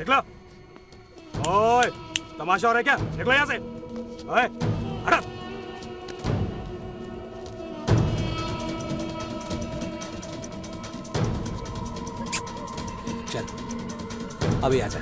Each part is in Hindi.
निकलो। ओए, तमाशा हो रहा है क्या? निकलो यहाँ से। ओए, हटा। चल, अभी आ जा।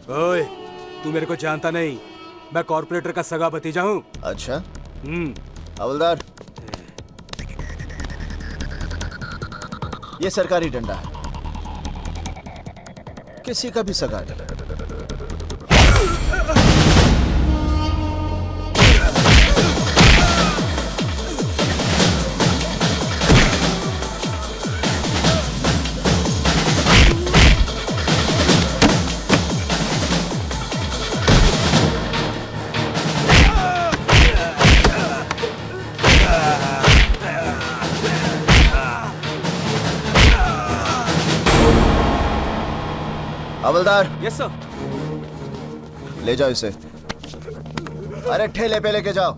ओए, तू मेरे को जानता नहीं, मैं कॉर्पोरेटर का सगा भतीजा हूँ। अच्छा। हवलदार, ये सरकारी डंडा है, किसी का भी सगा नहीं। हवलदार। Yes sir. ले जाओ इसे। अरे ठेले पे लेके जाओ,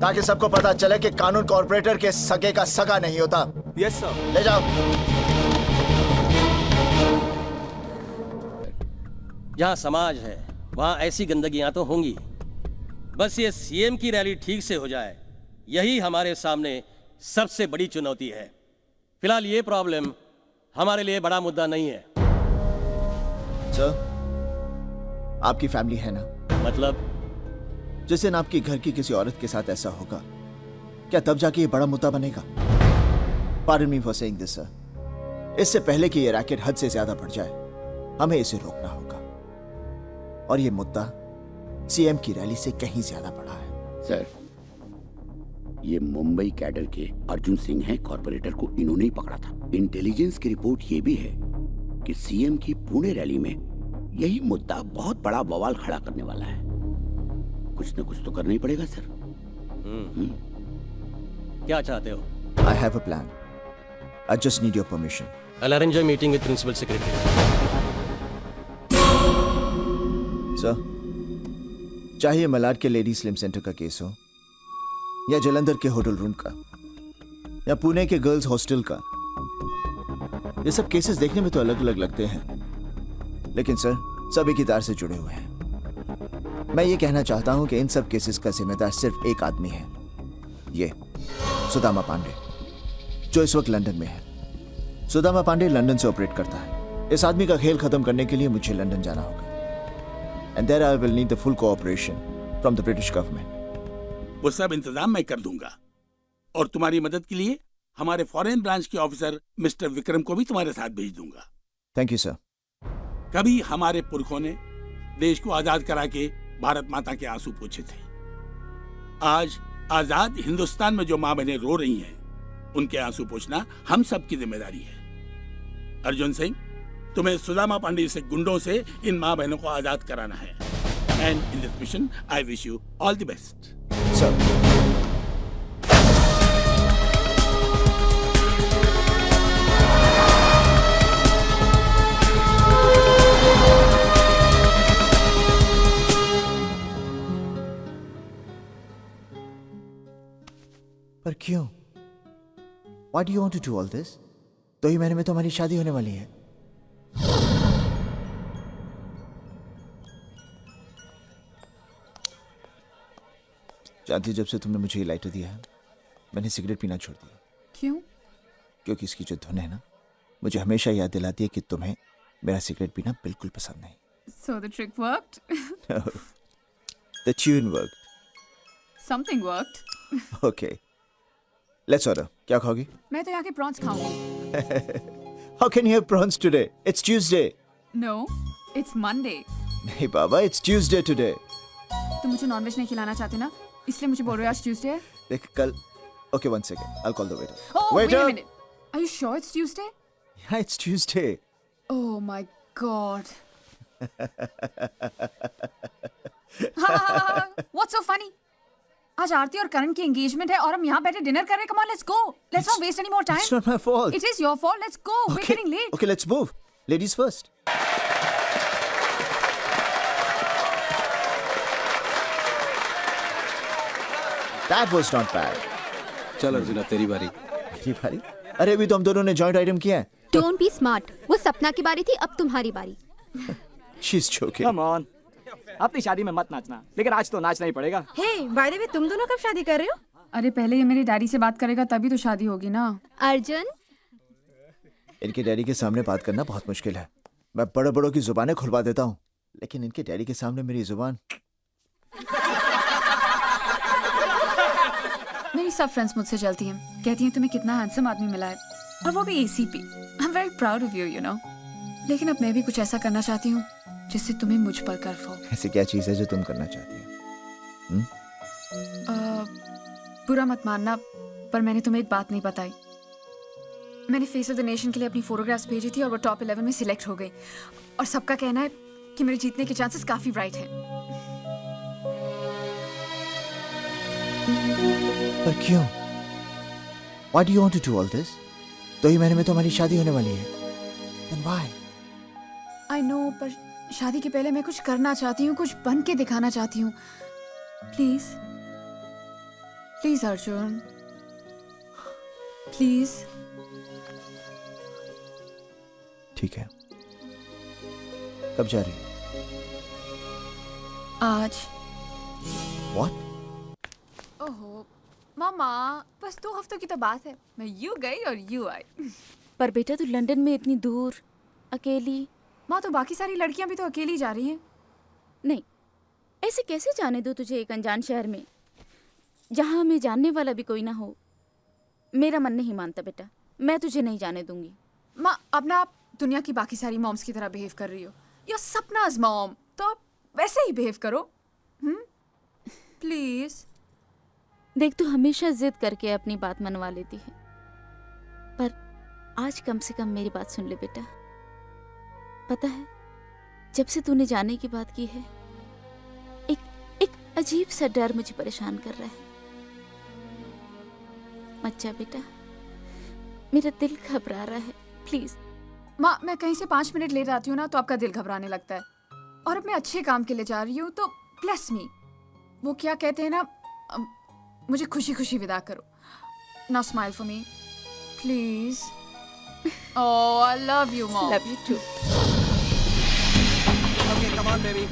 ताकि सबको पता चले कि कानून कॉर्पोरेटर के सगे का सगा नहीं होता। Yes sir. ले जाओ। जहाँ समाज है वहाँ ऐसी गंदगियां तो होंगी। बस ये सीएम की रैली ठीक से हो जाए, यही हमारे सामने सबसे बड़ी चुनौती है। फिलहाल ये प्रॉब्लम हमारे लिए बड़ा मुद्दा नहीं है। सर, आपकी फैमिली है ना? मतलब? जिस दिन आपकी घर की किसी औरत के साथ ऐसा होगा, क्या तब जाके ये बड़ा मुद्दा बनेगा? Pardon me for saying this, sir. इससे पहले कि ये रैकेट हद से ज्यादा बढ़ जाए, हमें इसे रोकना होगा। और ये मुद्दा सीएम की रैली से कहीं ज्यादा बड़ा है। सर, ये मुंबई कैडर के अर्जुन सिंह हैं, कॉर्पोरेटर को इन्होंने ही पकड़ा था। इंटेलिजेंस की रिपोर्ट ये भी है कि सीएम की पुणे रैली में यही मुद्दा बहुत बड़ा बवाल खड़ा करने वाला है। कुछ न कुछ तो करना ही पड़ेगा सर। क्या चाहते हो? I have a plan. I just need your permission. I'll arrange a meeting with principal secretary. Sir, चाहे मलाड के लेडी स्लिम सेंटर का केस हो, या जलंधर के होटल रूम का, या पुणे के गर्ल्स हॉस्टल का, ये सब केसेस देखने में तो अलग अलग लगते हैं, लेकिन सर सब एक ही तार से जुड़े हुए हैं। मैं ये कहना चाहता हूं कि इन सब केसेस का जिम्मेदार सिर्फ एक आदमी है, ये सुदामा पांडे, जो इस वक्त लंदन में है। सुदामा पांडे लंदन से ऑपरेट करता है। इस आदमी का खेल खत्म करने के लिए मुझे लंदन जाना होगा। And there I will need the full cooperation from the British government. वो सब इंतजाम मैं कर दूंगा, और तुम्हारी मदद के लिए हमारे फॉरेन ब्रांच के ऑफिसर मिस्टर विक्रम को भी तुम्हारे साथ भेज दूंगा। Thank you sir. कभी हमारे पुरखों ने देश को आजाद करा के भारत माता के आंसू पोंछे थे। आज आजाद हिंदुस्तान में जो माँ बहनें रो रही हैं, उनके आंसू पोंछना हम सब की जिम्मेदारी है। अर्जुन सिंह, तुम्हें सुदामा पांडे से गुंडों से इन माँ बहनों को आजाद कराना है। And in this mission I wish you all the best. Sir, पर क्यों? Why do you want to do all this? 2 ही महीने में तो हमारी शादी होने वाली है। जानती, जब से तुमने मुझे ये लाइटर दिया है, मैंने सिगरेट पीना छोड़ दिया। क्यों? क्योंकि इसकी जो धुन है ना, मुझे हमेशा याद दिलाती है कि तुम्हें मेरा सिगरेट पीना बिल्कुल पसंद नहीं। So the trick worked? No. The tune worked. Something worked. Okay. Let's order. क्या खाओगी? मैं तो यहाँ के प्रॉन्स खाऊंगी। How can you have prawns today? It's Tuesday. No, it's Monday. नहीं बाबा, it's Tuesday today. तुम मुझे नॉनवेज नहीं खिलाना चाहते ना, इसलिए मुझे बोल रहे हो आज ट्यूसडे है। देख कल। Okay, 1 second. I'll call the waiter. Oh, Waiter! wait a minute. Are you sure it's Tuesday? Yeah, it's Tuesday. Oh my God. What's so funny? आज आरती और करण की एंगेजमेंट है और हम यहाँ बैठे डिनर कर रहे हैं. Come on, let's go. Let's not waste any more time. It's not my fault. It is your fault. Let's go. We're Okay, getting late. okay, let's move. Ladies first. That was not bad. चल अर्जुन अब तेरी बारी. मेरी बारी? अरे अभी तो हम दोनों ने जॉइंट आइटम किया है. Don't be smart. वो सपना की बारी थी, अब तुम्हारी बारी. She's joking. कम ऑन, अपनी शादी में मत नाचना, लेकिन आज तो नाचना ही पड़ेगा. हे बाय द वे, तुम दोनों कब शादी कर रहे हो? अरे पहले ये मेरे डैडी से बात करेगा तभी तो शादी होगी ना. अर्जुन, इनके डैडी के सामने बात करना बहुत मुश्किल है. मैं बड़े बड़ों की जुबानें खुलवा देता हूँ, लेकिन इनके डैडी के सामने मेरी जुबान. मेरी सब फ्रेंड्स मुझसे जलती हैं, कहती हैं तुम्हें कितना हैंडसम आदमी मिला है, और वो भी एसी पे. I am very proud of you, you know. लेकिन अब मैं भी कुछ ऐसा करना चाहती हूँ जिससे तुम्हें मुझ पर गर्व हो. ऐसी क्या चीज़ है जो तुम करना चाहती हो? बुरा मत मानना, पर मैंने तुम्हें एक बात नहीं बताई. मैंने फेस ऑफ द नेशन के लिए अपनी फोटोग्राफ्स भेजी थी और वो टॉप 11 में सिलेक्ट हो गई, और सबका कहना है कि मेरे जीतने के चांसेस काफी ब्राइट हैं. पर क्यों? Why do you want to do all this? 2 ही महीने में तो हमारी शादी होने वाली है. Then why? आई नो, पर शादी के पहले मैं कुछ करना चाहती हूँ, कुछ बन के दिखाना चाहती हूँ. Please please Arjun, please. ठीक है. कब जा रही है? आज. What? ओहो मामा, बस 2 हफ्तों की तो बात है. मैं यू गई और यू आई. पर बेटा तू लंदन में इतनी दूर अकेली. माँ, तो बाकी सारी लड़कियां भी तो अकेली जा रही हैं. नहीं, ऐसे कैसे जाने दो तुझे एक अनजान शहर में, जहाँ हमें जानने वाला भी कोई ना हो. मेरा मन नहीं मानता बेटा, मैं तुझे नहीं जाने दूंगी. माँ, अब ना आप दुनिया की बाकी सारी मॉम्स की तरह बिहेव कर रही हो. योर सपनाज मॉम, तो आप वैसे ही बिहेव करो. प्लीज. देख, तू हमेशा जिद करके अपनी बात मनवा लेती है, पर आज कम से कम मेरी बात सुन ले बेटा. पता है, जब से तूने जाने की बात की है, एक अजीब सा डर मुझे परेशान कर रहा है. मत जा बेटा, मेरा दिल घबरा रहा है. प्लीज. माँ, मैं कहीं से 5 मिनट लेट आती हूँ ना तो आपका दिल घबराने लगता है, और अब मैं अच्छे काम के लिए जा रही हूँ तो ब्लेस मी. वो क्या कहते हैं ना, मुझे खुशी खुशी विदा करो. Now smile for me please. Oh, I love you mom. Love you too. Okay, come on, baby.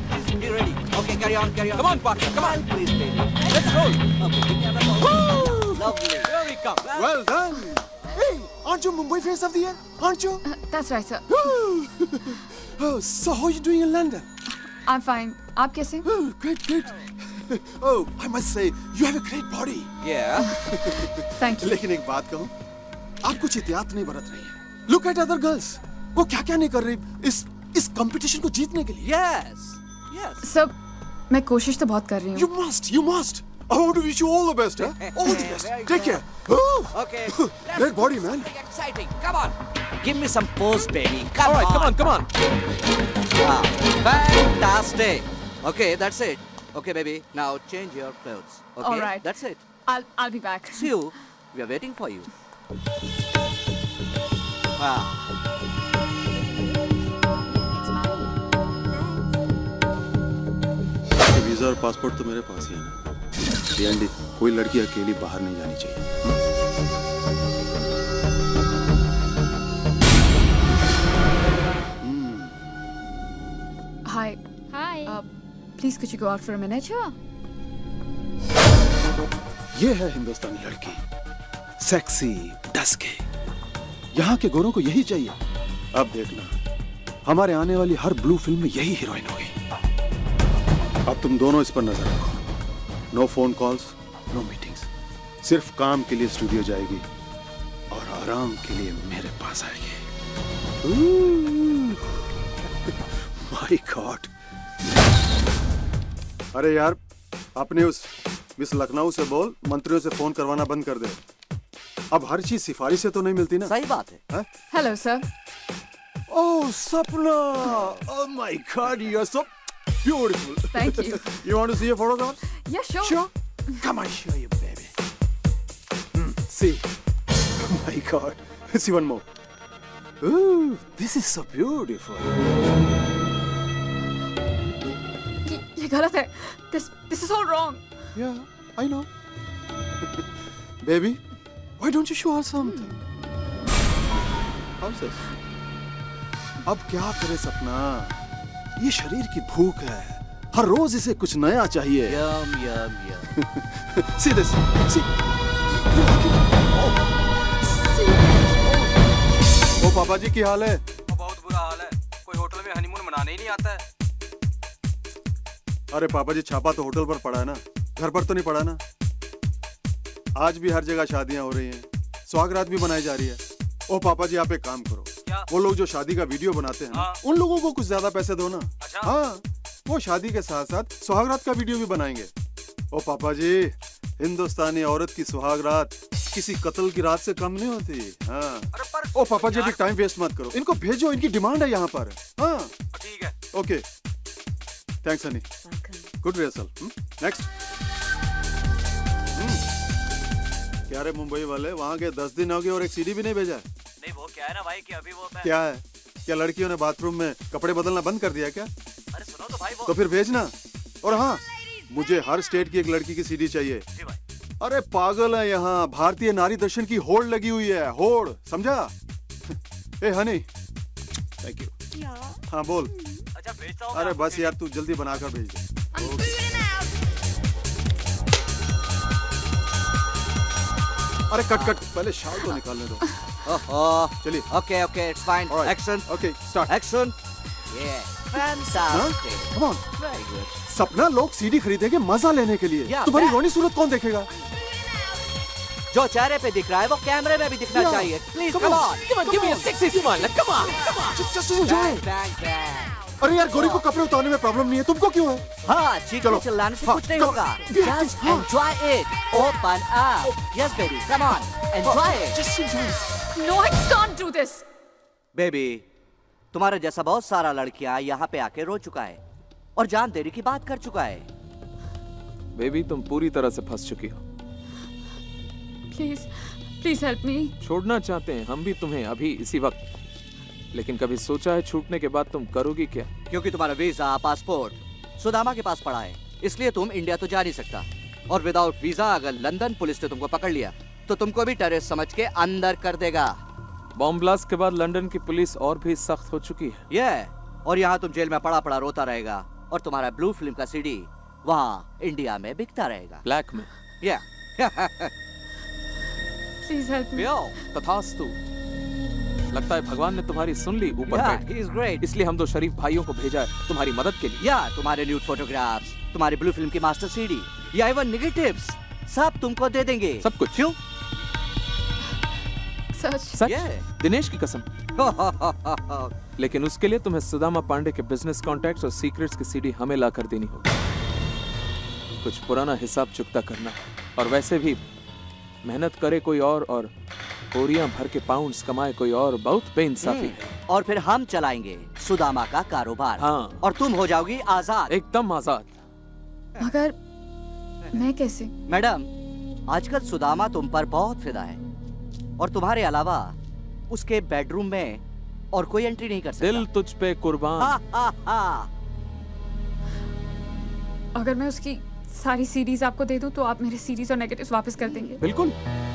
Please be ready. Okay, carry on. Come on, partner. Come on, please, baby. Let's roll. Okay, give me another ball. Lovely. Here we come. Well done. Hey, aren't you Mumbai face of the year? Aren't you? That's right, sir. Oh, so how are you doing in London? I'm fine. आप कैसे? Oh, great. Oh, I must say, you have a great body. Yeah. Thank you. लेकिन एक बात कहूँ, आप कुछ एहतियात नहीं बरत रही है. Look at other girls. वो क्या नहीं कर रही इस कंपटीशन को जीतने के लिए. Yes. सब, मैं कोशिश तो बहुत कर रही You हूँ. must. I want to wish you all the best, huh? All the best. Very Take good. care. Oh, Okay. great body, man. Very exciting. Come on. Give me some pose, baby. Come on. Come on. Wow. Fantastic. Okay, that's it. Okay, baby. Now change your clothes. Okay. All right. That's it. I'll be back. See you. We are waiting for you. Wow. Visa और पासपोर्ट तो मेरे पास ही है ना. डीएनडी, कोई लड़की अकेली बाहर नहीं जानी चाहिए. Hi. Hi. Please could you go out for a minute? Sure. ये है हिंदुस्तानी लड़की, सेक्सी, डस्की. यहाँ के गोरों को यही चाहिए. अब देखना, हमारे आने वाली हर ब्लू फिल्म में यही हीरोइन होगी. अब तुम दोनों इस पर नजर रखो. No phone calls, no meetings. सिर्फ काम के लिए स्टूडियो जाएगी और आराम के लिए मेरे पास आएगी. My God. अरे यार, अपने उस मिस लखनऊ से बोल, मंत्रियों से फोन करवाना बंद कर दे. अब हर चीज सिफारिश से तो नहीं मिलती ना. सही बात है. Hello, sir. Oh, Sapna! Oh my God, you're so beautiful. Thank you. You want to see a photograph? Yeah, sure. Sure. Come on, show you, baby. See. Oh my God. See one more. Ooh, this is so beautiful. ये गलत है. This is all wrong. Yeah, I know. Baby, why don't you show her something? How's this? अब क्या करे सपना? ये शरीर की भूख है. हर रोज इसे कुछ नया चाहिए. Yum, yum, yum. See this. See. ओ पापा जी की हाल है? बहुत बुरा हाल है. कोई होटल में हनीमून मनाने ही नहीं आता है. अरे पापा जी, छापा तो होटल पर पड़ा है ना, घर पर तो नहीं पड़ा ना. आज भी हर जगह शादियां हो रही हैं, स्वागरात भी मनाई जा रही है. ओ पापा जी, आप एक काम करो. क्या? वो लोग जो शादी का वीडियो बनाते हैं ना, हाँ। उन लोगों को कुछ ज्यादा पैसे दो ना. अच्छा? हाँ, वो शादी के साथ साथ सुहागरात का वीडियो भी बनाएंगे. ओ पापा जी, हिंदुस्तानी औरत की सुहागरात किसी कत्ल की रात से कम नहीं होती. हाँ. अरे पर ओ पापा जी, अभी टाइम वेस्ट मत करो, इनको भेजो, इनकी डिमांड है यहाँ पर. हाँ. ठीक है. Okay, thanks Honey. Good rehearsal. Next. क्या रे मुंबई वाले, वहाँ के 10 दिन हो गए और एक सीडी भी नहीं भेजा. नहीं, वो क्या है ना भाई कि अभी वो मैं... क्या है? क्या लड़कियों ने बाथरूम में कपड़े बदलना बंद कर दिया क्या? अरे सुनो तो भाई, वो... तो फिर भेजना. और हाँ, मुझे हर स्टेट की एक लड़की की सीडी चाहिए. जी भाई. अरे पागल है यहाँ, भारतीय नारी दर्शन की होड़ लगी हुई है. होड़, समझा? ए हनी, थैंक यू. हाँ बोल. अच्छा, भेजता हूँ. अरे बस यार, तू जल्दी बनाकर भेज दे. अरे कट कट, पहले शाल तो निकालने दो. Oh, चलिए. okay, okay, it's fine. All right. Action. Okay, start. Action. Yeah. Fantastic. Come on. Very good. सपना, लोग सीडी खरीदेंगे मजा लेने के लिए. Yeah, तुम्हारी that- रोनी सूरत कौन देखेगा? जो चेहरे पे दिख रहा है वो कैमरे में भी दिखना Yeah. चाहिए. Please, Come come on. on. Come on, give me a sexy smile. Come on. Come on. Just enjoy. Bang, bang, bang. अरे यार, गोरी को कपड़े उतारने में प्रॉब्लम नहीं है, तुमको क्यों है? हाँ, चीख चलो. के चिल्लाने से हाँ, कुछ नहीं come होगा. on. Yeah, Just हाँ. enjoy it. Open up. Yes, baby. Come on. Enjoy it. Just enjoy. No, I can't do this. Baby, तुम्हारे जैसा बहुत सारा लड़कियां यहाँ पे आके रो चुका है और जान देने की बात कर चुका है. बेबी, तुम पूरी तरह से फंस चुकी हो. Please help me. छोड़ना चाहते हैं हम भी तुम्हें अभी इसी वक्त, लेकिन कभी सोचा है छूटने के बाद तुम करोगी क्या? क्योंकि तुम्हारा वीजा, पासपोर्ट सुदामा के पास पड़ा है, इसलिए तुम इंडिया तो जा नहीं सकता. और विदाउट वीजा अगर लंदन पुलिस ने तुमको पकड़ लिया तो तुमको भी टेररिस्ट समझ के अंदर कर देगा. बॉम्ब ब्लास्ट के बाद लंदन की पुलिस और भी सख्त हो चुकी है. ये और यहाँ तुम जेल में पड़ा पड़ा रोता रहेगा और तुम्हारा ब्लू फिल्म का सीडी वहाँ इंडिया में बिकता रहेगा. ब्लैक में. या Please help me. तथास्तु. लगता है भगवान ने तुम्हारी सुन ली ऊपर बैठ के. he is great. इसलिए हम दो शरीफ भाइयों को भेजा है तुम्हारी मदद के लिए. या तुम्हारे न्यूड फोटोग्राफ्स, तुम्हारी ब्लू फिल्म की मास्टर सीडी या इवन नेगेटिव्स सब तुमको दे देंगे. सब कुछ. क्यों? सच? Yeah. दिनेश की कसम. लेकिन उसके लिए तुम्हें सुदामा पांडे के बिजनेस कॉन्टैक्ट्स और सीक्रेट्स की सीडी हमें ला कर देनी होगी. कुछ पुराना हिसाब चुकता करना है. और वैसे भी मेहनत करे कोई और कोरियां भर के पाउंड्स कमाए कोई और, बहुत बेइंसाफी है. और फिर हम चलाएंगे सुदामा का कारोबार. हाँ. और तुम हो जाओगी आजाद. एकदम आजाद. मगर मैं कैसे? मैडम, आजकल सुदामा तुम पर बहुत फिदा है और तुम्हारे अलावा उसके बेडरूम में और कोई एंट्री नहीं कर सकता. दिल तुझ पे कुर्बान. अगर मैं उसकी सारी सीरीज आपको दे दूं तो आप मेरे सीरीज और नेगेटिव्स वापस कर देंगे? बिल्कुल.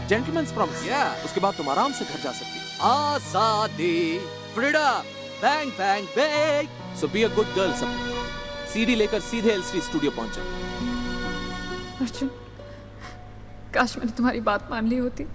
Gentleman's promise. Yeah. उसके बाद तुम आराम से घर जा सकती. आजादी, freedom, bang bang bang. So B a good girl. सब सीडी लेकर सीधे एलसी स्टूडियो पहुंच जाओ. अर्जुन, काश मैंने तुम्हारी बात मान ली होती.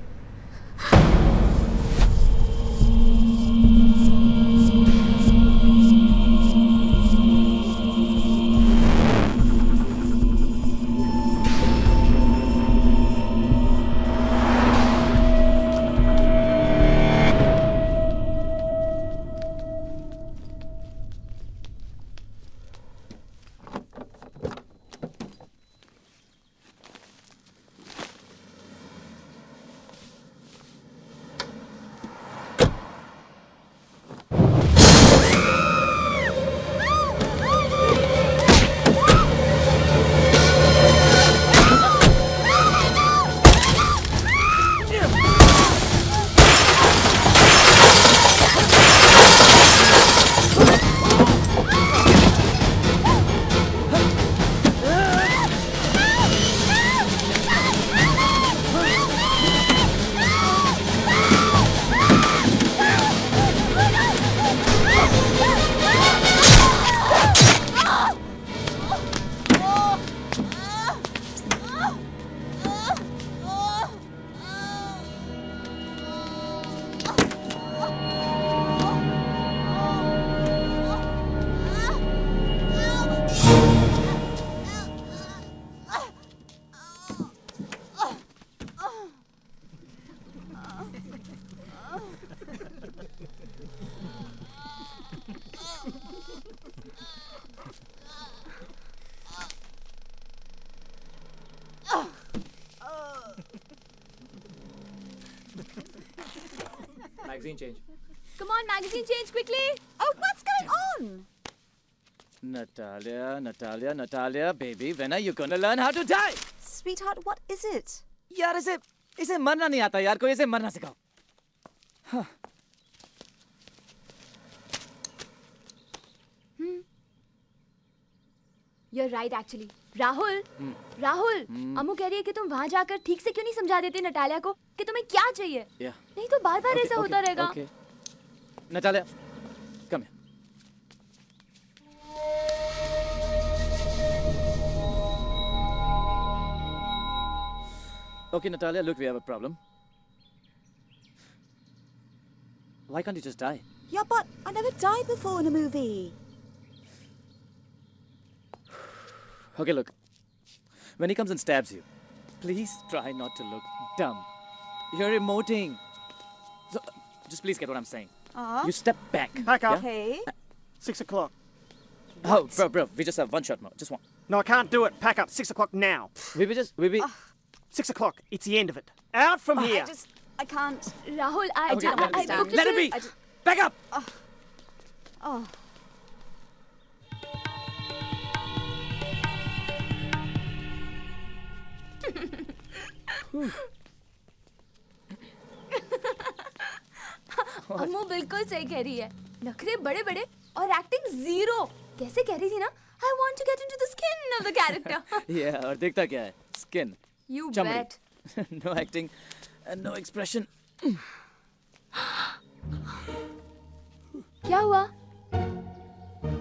Magazine change. Come on, magazine change quickly. Oh, what's going on? Natalia, baby, when are you gonna learn how to die? Sweetheart, what is it? यार इसे मरना नहीं आता यार, कोई इसे मरना सिखाओ। You're right actually. राहुल, अम्मू कह रही है कि तुम वहाँ जाकर ठीक से क्यों नहीं समझा देते नटालिया को कि तुम्हें क्या चाहिए? नहीं तो बार-बार ऐसा होता रहेगा। Okay. Natalia, come here. Okay, Natalia, look, we have a problem. Why can't you just die? Yeah, but I never died before in a movie. Okay, look. When he comes and stabs you, please try not to look dumb. You're emoting. So, just please get what I'm saying. You step back. Back up. Okay. 6 o'clock. Oh, bro, we just have one shot more. Just one. No, I can't do it. Pack up. 6 o'clock now. We 6 o'clock. It's the end of it. Out from here. I can't. Rahul, I Okay, booked let it be. Back up. Oh. अम्मू बिल्कुल सही कह रही है। नखरे बड़े बड़े और एक्टिंग जीरो। कैसे कह रही थी ना, I want to get into the skin of the character. Yeah, और देखता क्या है? Skin. You चमड़ी. bet. No acting and no expression. क्या हुआ?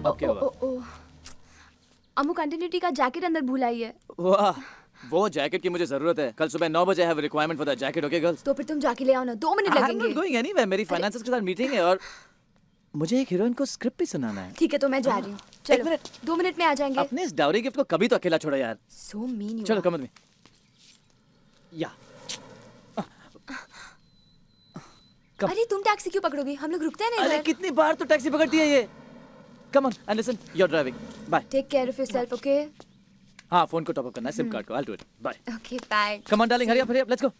अब क्या हुआ? अम्मू कंटिन्यूटी का जैकेट अंदर भूल आई है। वाह, वो जैकेट की मुझे जरूरत है। कल सुबह 9 बजे I have a requirement for that jacket, okay girls? तो फिर तुम जाके ले आओ ना, 2 मिनट I'm लगेंगे। not going anywhere. मेरी फाइनेंसर्स के साथ मीटिंग है और मुझे एक हीरोइन को स्क्रिप्ट भी सुनाना है। ठीक है तो मैं जा रही हूँ। चलो, 2 मिनट में आ जाएंगे। अपने इस डाउरी गिफ्ट को कभी तो अकेला छोड़ो यार। So mean you चलो are. कम में। या। अरे तुम टैक्सी क्यों पकड़ोगे? हम लोग रुकते हैं ना अरे इधर। कितनी बार तो टैक्सी पकड़ती है ये। Come on and listen, you're driving. Bye. Take care of yourself, okay? हाँ, फोन को टॉप अप करना है, सिम कार्ड को। I'll do it. Bye. Okay, bye. Come on, darling, hurry up, let's go.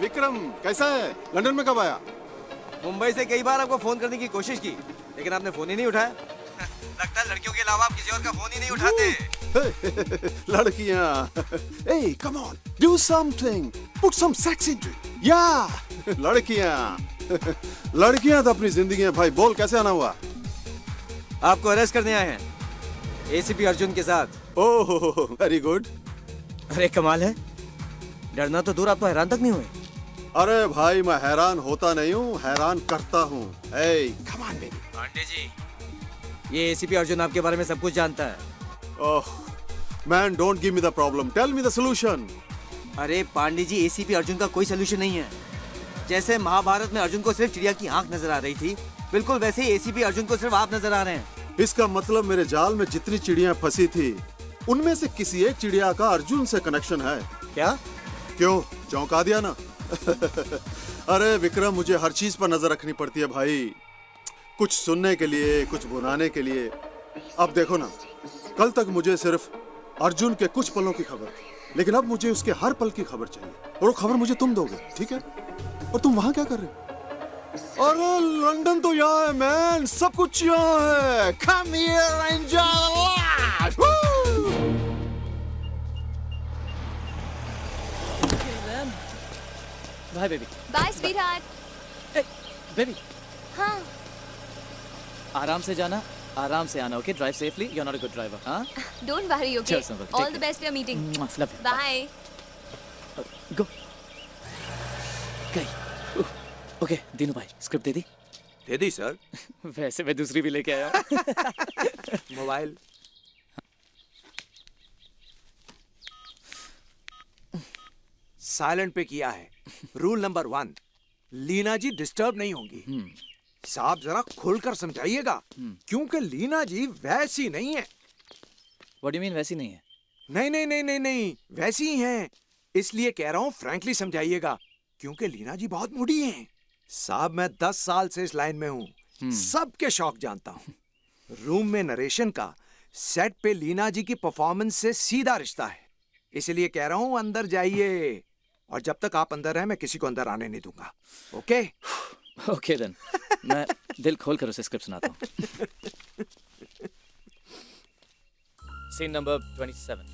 Vikram कैसा है? लंदन में कब आया? मुंबई से कई बार आपको फोन करने की कोशिश की, लेकिन आपने फोन ही नहीं उठाया। लगता है लड़कियों के अलावा आप किसी और का फोन ही नहीं उठाते। लड़कियां, hey, come on, do something, put some sex into it. Yeah, लड़कियां तो अपनी जिंदगी है भाई। बोल कैसे आना हुआ? आपको अरेस्ट करने आए हैं एसीपी अर्जुन के साथ। ओह, वेरी गुड। अरे कमाल है, डरना तो दूर आप तो हैरान तक नहीं हुए। अरे भाई मैं हैरान होता नहीं हूँ, हैरान करता हूँ। Hey, come on baby. Pandey ji, ये एसीपी अर्जुन आपके बारे में सब कुछ जानता है। Oh, man, don't give me the problem. Tell me the solution. अरे पांडे जी, एसीपी अर्जुन का कोई सोल्यूशन नहीं है। जैसे महाभारत में अर्जुन को सिर्फ चिड़िया की आंख नजर आ रही थी, बिल्कुल वैसे ही एसीपी अर्जुन को सिर्फ आप नजर आ रहे हैं। इसका मतलब मेरे जाल में जितनी चिड़िया फंसी थी, उनमें से किसी एक चिड़िया का अर्जुन से कनेक्शन है। क्या? क्यों, चौंका दिया ना? अरे विक्रम, मुझे हर चीज पर नजर रखनी पड़ती है भाई। कुछ सुनने के लिए, कुछ बुलाने के लिए। अब देखो ना, कल तक मुझे सिर्फ अर्जुन के कुछ पलों की खबर थी, लेकिन अब मुझे उसके हर पल की खबर चाहिए, और वो खबर मुझे तुम दोगे, ठीक है? और तुम वहां क्या कर रहे हो? अरे लंदन तो यहाँ है मैन, सब कुछ यहाँ है। Come here and enjoy life. Woo! Bye, baby. Bye sweetheart. Hey, baby. हाँ आराम से जाना, आराम से आना, okay? Drive safely. You're not a good driver, हाँ? Don't worry okay. Cheers, Uncle. Take all the care. Best for your meeting. Love you. Bye. Go. गई। ओके, दीनू भाई, स्क्रिप्ट दे दी? दे दी सर। वैसे मैं दूसरी भी लेके आया हूँ। मोबाइल साइलेंट पे किया है। रूल नंबर 1, लीना जी डिस्टर्ब नहीं होंगी। साहब जरा खुलकर समझाइएगा, क्योंकि लीना जी वैसी नहीं है। What do you mean वैसी नहीं है? नहीं नहीं नहीं नहीं नहीं, वैसी ही हैं। इसलिए कह रहा हूँ फ्रैंकली समझाइएगा, क्योंकि लीना जी बहुत मूडी हैं। साहब मैं 10 साल से इस लाइन में हूँ, सबके शौक जानता हूँ। रूम में नरेशन का सेट पे लीना जी की परफॉर्मेंस से सीधा रिश्ता है। इसलिए कह रहा हूँ अंदर जाइए, और जब तक आप अंदर हैं मैं किसी को अंदर आने नहीं दूंगा। ओके? Okay then. मैं दिल खोल कर उसे स्क्रिप्ट सुनाता हूँ। Scene number 27.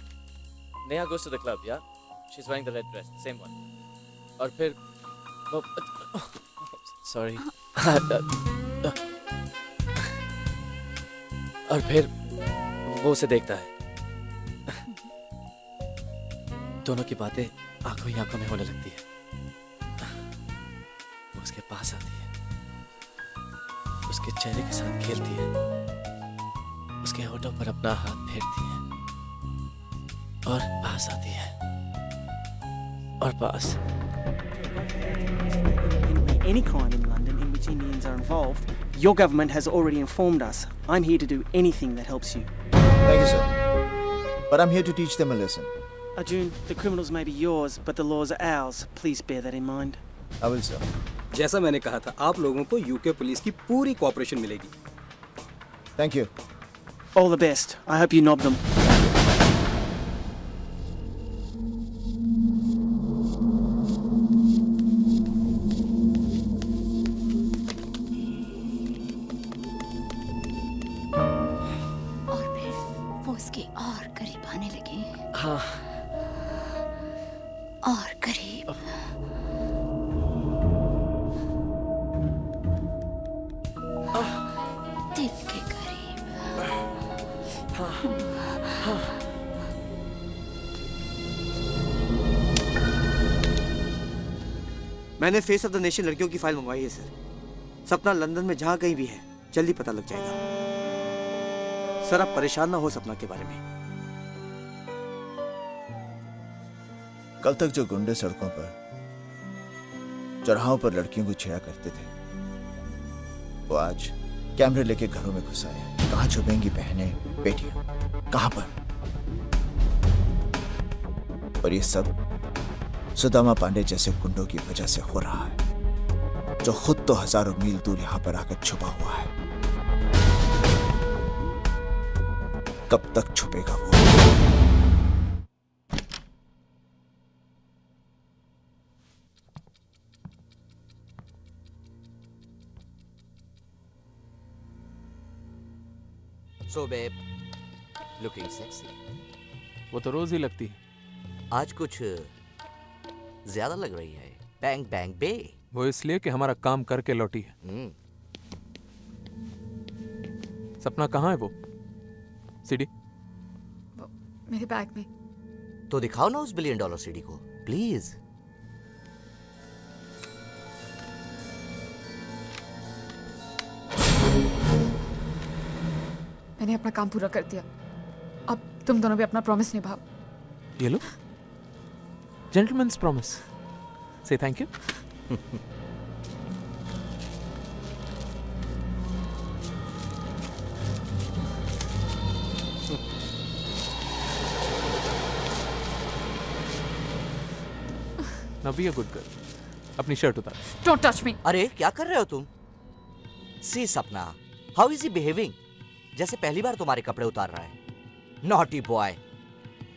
Neha goes to the club, yeah? She's wearing the red dress, the same one. और फिर वो sorry. और फिर वो उसे देखता है। दोनों की बातें आंखों ही आंखों में होने लगती है। वो उसके पास आती है, उसके चेहरे के साथ खेलती है, उसके होठों पर अपना हाथ फेरती है और पास आती है और पास। Any crime in London in which Indians are involved, your government has already informed us. I'm here to do anything that helps you. Thank you, sir. But I'm here to teach them a lesson. Arjun, the criminals may be yours, but the laws are ours. Please bear that in mind. I will, sir. जैसा मैंने कहा था, आप लोगों को यूके पुलिस की पूरी कोऑपरेशन मिलेगी। Thank you. All the best. I hope you knob them. और फिर वो उसके और करीब आने लगे। हाँ। और करीब। दिल के करीब। मैंने फेस ऑफ द नेशन लड़कियों की फाइल मंगवाई है सर। सपना लंदन में जहाँ कहीं भी है, जल्दी पता लग जाएगा। सर आप परेशान ना हो सपना के बारे में। कल तक जो गुंडे सड़कों पर, चौराहों पर लड़कियों को छेड़ा करते थे, वो आज कैमरे लेके घरों में घुस आए। कहाँ छुपेंगी बहनें, बेटियां, कहाँ पर? और ये सब सुदामा पांडे जैसे गुंडों की वजह से हो रहा है, जो खुद तो हजारों मील दूर यहां पर आकर छुपा हुआ है। कब तक छुपेगा वो? So babe, looking sexy. वो तो रोज ही लगती है। आज कुछ ज्यादा लग रही है। बैंग बैंग बे। वो इसलिए कि हमारा काम करके लौटी है। सपना कहाँ है वो? सीडी? मेरे बैग में। तो दिखाओ ना उस $1 बिलियन सीडी को, प्लीज। मैंने अपना काम पूरा कर दिया। अब तुम दोनों भी अपना प्रॉमिस निभाओ। ये लो, जेंटलमैन्स प्रॉमिस। से thank you. Now be a good girl. अपनी शर्ट उतार। Don't touch me. अरे क्या कर रहे हो तुम? सी सपना, हाउ इज ही बिहेविंग? जैसे पहली बार तुम्हारे कपड़े उतार रहा है. Naughty boy.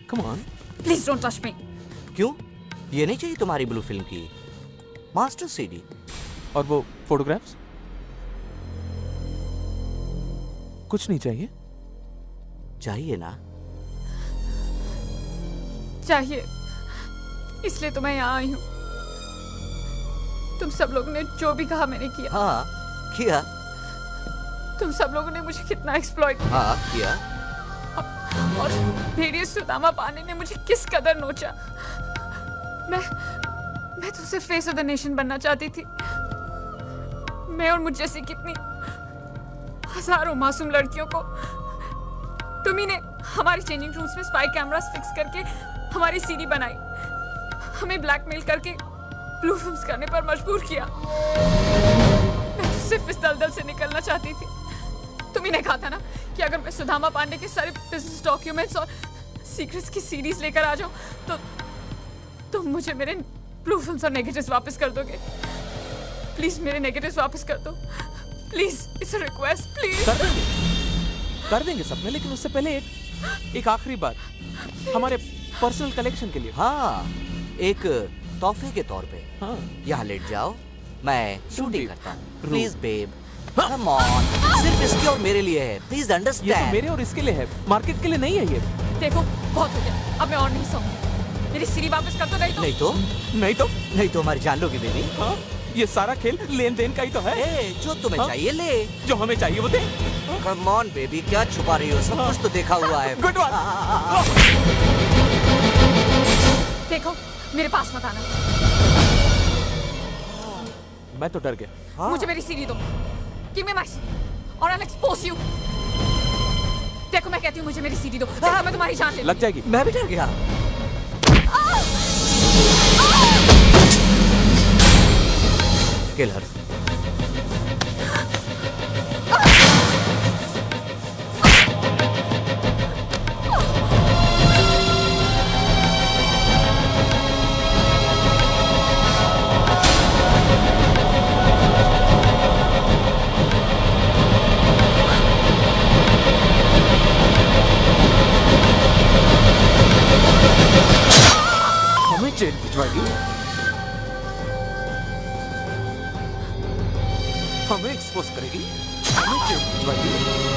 Come on. Please don't touch me. क्यों? ये नहीं चाहिए तुम्हारी ब्लू फिल्म की मास्टर सीडी? और वो फोटोग्राफ्स? कुछ नहीं चाहिए? चाहिए ना? चाहिए, इसलिए तो मैं यहाँ आई हूँ. तुम सब लोगों ने जो भी कहा मैंने किया. हाँ किया. तुम सब लोगों ने मुझे कितना एक्सप्लॉइट किया. हाँ किया. और भेड़िए सुदामा पांडे ने मुझे किस कदर नोचा. मैं तो सिर्फ फेस ऑफ द नेशन बनना चाहती थी. मैं और मुझ जैसी कितनी हजारों मासूम लड़कियों को तुम्ही ने हमारी चेंजिंग रूम्स में स्पाई कैमरास फिक्स करके हमारी सीडी बनाई. हमें ब्लैकमेल करके ब्लू फिल्म्स करने पर मजबूर किया. मैं तो सिर्फ इस दलदल से निकलना चाहती थी. तुम्ही ने कहा था ना कि अगर मैं सुदामा पांडे के सारे बिजनेस डॉक्यूमेंट्स और सीक्रेट्स की सीरीज लेकर आ जाऊं तो तुम मुझे मेरे ब्लू फिल्म्स और नेगेटिव्स वापस कर दोगे. प्लीज मेरे नेगेटिव्स वापस कर दो. Please, it's a request. Please कर देंगे सपने, लेकिन उससे पहले एक आखिरी बात हमारे पर्सनल कलेक्शन के लिए. हाँ, एक तोहफे के तौर पे. हाँ. यहाँ लेट जाओ, मैं शूटिंग करता हूँ. Please babe, come on. सिर्फ इसके और मेरे लिए है. प्लीज ये तो अंडरस्टैंड. मेरे और इसके लिए है, मार्केट के लिए नहीं है ये. देखो, बहुत हो गया. अब मैं और नहीं सोऊंगी. मेरी सीडी वापस कर दो. नहीं तो नहीं तो हमारी जान लोगी बेबी. हाँ? ये सारा खेल लेन देन का ही तो है. जो तुम्हें हाँ? चाहिए ले. जो हमें चाहिए वो दे. कम ऑन बेबी, क्या छुपा रही हो? सब कुछ तो देखा हुआ है. Good one. देखो, मेरे पास मत आना. मैं तो डर गया. मुझे मेरी सीडी दो. Give me my CD or I'll expose you. देखो, मैं कहती हूँ मुझे मेरी सीडी दो. देखो, मैं तुम्हारी जान ले लग जाएगी. मैं भी डर गया. Kill her. हमें जेल भिजवाएगी. हमें एक्सपोज करेगी. हमें जेल भिजवाएगी.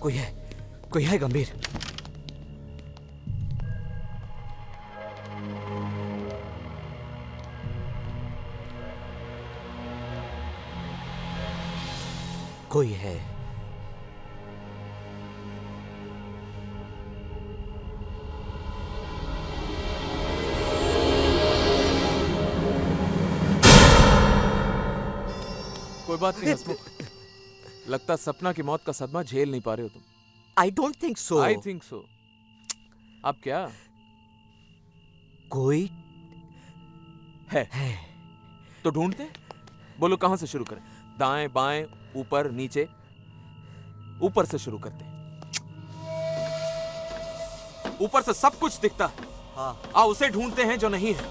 कोई है गंभीर। कोई है। कोई बात नहीं हसमुख, लगता सपना की मौत का सदमा झेल नहीं पा रहे हो तुम। I don't think so. I think so. अब क्या? कोई है तो ढूंढते। बोलो कहां से शुरू करें? दाएं बाएं ऊपर नीचे? ऊपर से शुरू करते। ऊपर से सब कुछ दिखता है। हाँ। उसे ढूंढते हैं जो नहीं है।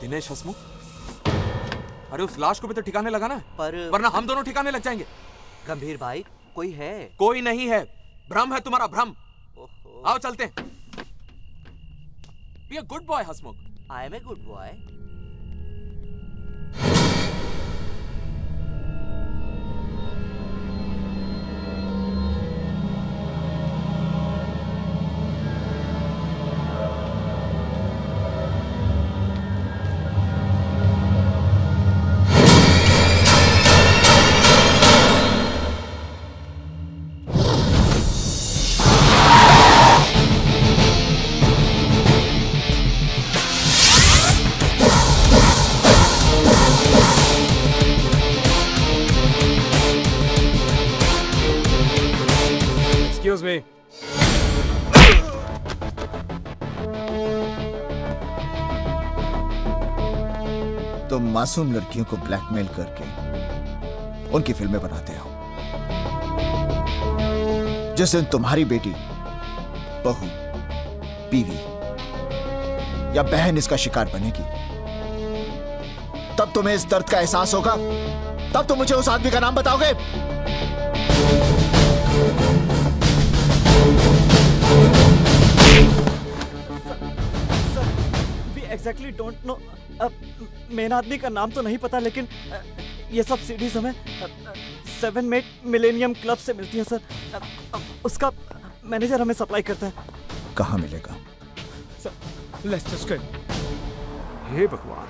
दिनेश हसमुख, अरे उस लाश को भी तो ठिकाने लगाना है, वरना हम दोनों ठिकाने लग जाएंगे। गंभीर भाई, कोई है? कोई नहीं है, भ्रम है तुम्हारा, भ्रम। आओ चलते हैं। Be a good boy Hasmukh. I am a good boy. Excuse me. तुम मासूम लड़कियों को ब्लैकमेल करके उनकी फिल्में बनाते हो। जिस दिन तुम्हारी बेटी, बहू, बीवी या बहन इसका शिकार बनेगी, तब तुम्हें इस दर्द का एहसास होगा। तब तुम मुझे उस आदमी का नाम बताओगे। We exactly don't know. Main आदमी का नाम तो नहीं पता, लेकिन ये सब सीडीज हमें 7 मेट मिलेनियम क्लब से मिलती है सर। उसका मैनेजर हमें सप्लाई करता है। कहाँ मिलेगा? लेस्टर। हे भगवान,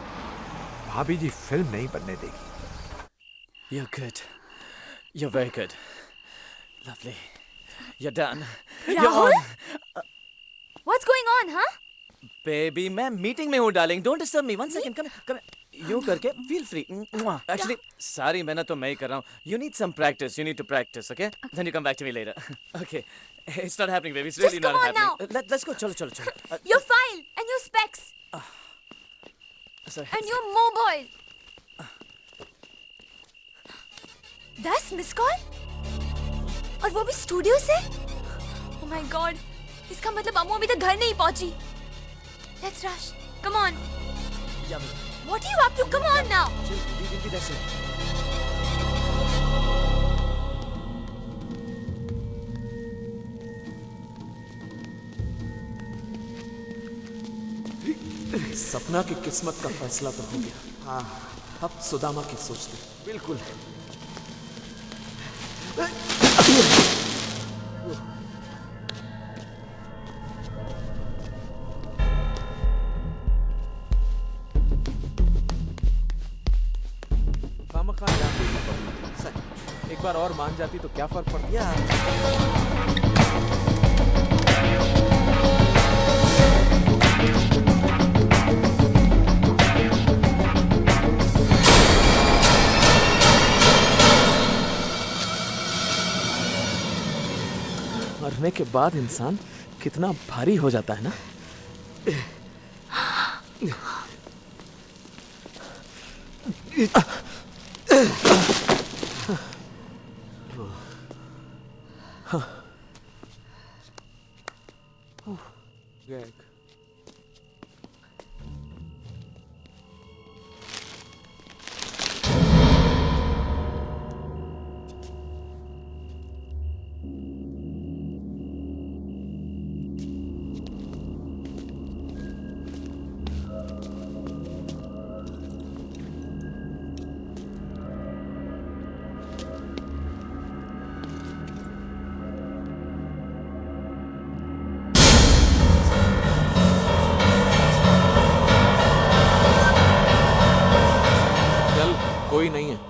भाभी जी फिल्म नहीं बनने देगी। You're good. You're very good. Lovely. You're done. Rahul? You're on. What's going on, huh? Baby, मैं मीटिंग में हूँ darling. Don't disturb me. One second. Come. यूं करके feel free. Actually, sorry, मैं तो मैं ही कर रहा हूँ. You need some practice. You need to practice, okay? Then you come back to me later. Okay. It's not happening, baby. It's really Just not come on happening. Let's go. चलो. Your file and your specs Sorry. and your mobile. 10 miss call और वो भी स्टूडियो से। Oh my God, इसका मतलब अम्मू अभी तक घर नहीं पहुंची। Let's rush. Come on. What are you up to? Come on now. That's it. सपना की किस्मत का फैसला तो हो गया। हाँ, अब सुदामा की सोचते। बिल्कुल है। खामखा ध्यान देना पड़ता। सच। एक बार और मान जाती तो क्या फर्क पड़ता? मरने के बाद इंसान कितना भारी हो जाता है ना। गैग। जरूरी नहीं है।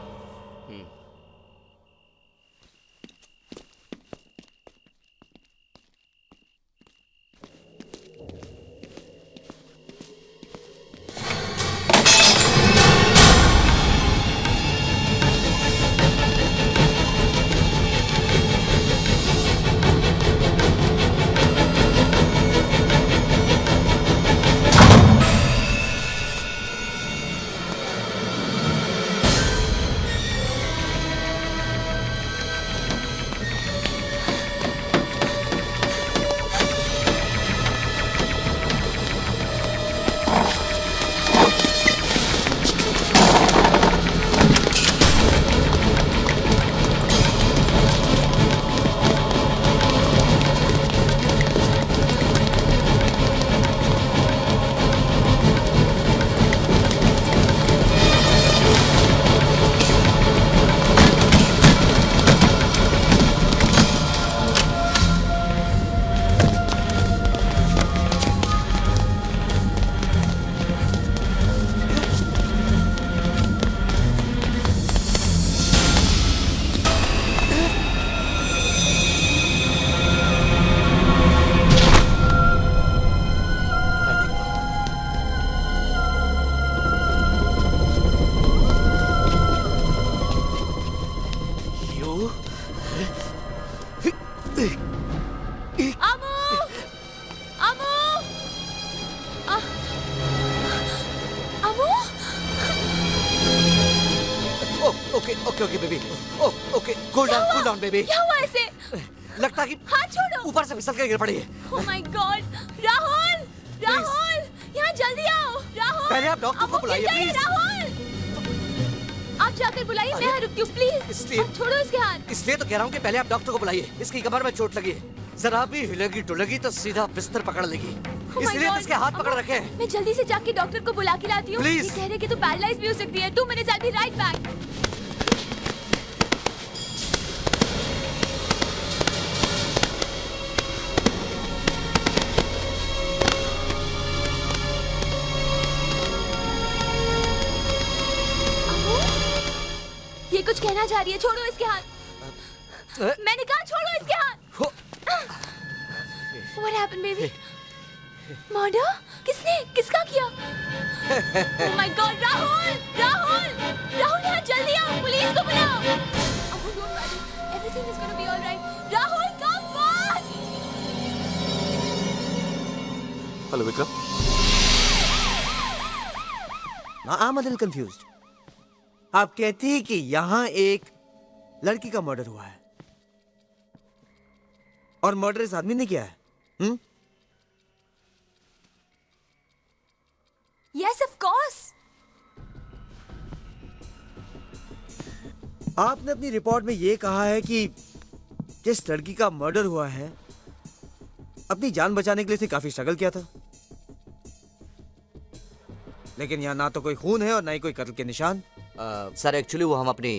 Okay baby, okay cool down baby. क्या हुआ ऐसे? लगता कि हाथ छोड़ो। ऊपर से फिसल कर गिर पड़ी है। Oh my God, Rahul, Rahul, यहाँ जल्दी आओ, राहुल। पहले आप डॉक्टर को बुलाइए प्लीज। राहुल, आप जाकर बुलाइए, मैं यहाँ रुकती हूँ प्लीज। इसलिए छोड़ो इसके हाथ। इसलिए तो कह रहा हूँ कि पहले आप डॉक्टर को बुलाइए। इसकी कमर में चोट लगी है, जरा भी हिलेगी डुलेगी तो सीधा बिस्तर पकड़ लेगी। इसलिए तो इसके हाथ पकड़ रखे हैं। मैं जल्दी से जाके डॉक्टर को बुला के लाती हूँ। Please। ये कह रहे कि तू पैरालाइज भी हो सकती है। 2 minutes, I'll be right back। ये कुछ कहना चाह रही है, छोड़ो इसके हाथ। मैंने कहा छोड़ो इसके हाथ। What happened, baby? Murder? किसने? किसका किया? Oh my God, Rahul, Rahul, Rahul यहाँ जल्दी आओ, पुलिस को बुलाओ। Oh, don't worry, everything is gonna be all right. Rahul, come fast. Hello Vikram. I'm a little confused. आप कहती हैं कि यहाँ एक लड़की का मर्डर हुआ है और मर्डर इस आदमी ने किया है। Yes, of course. आपने अपनी रिपोर्ट में ये कहा है कि जिस लड़की का मर्डर हुआ है अपनी जान बचाने के लिए उसने काफी स्ट्रगल किया था, लेकिन यहाँ ना तो कोई खून है और ना ही कोई कत्ल के निशान। सर एक्चुअली वो हम अपनी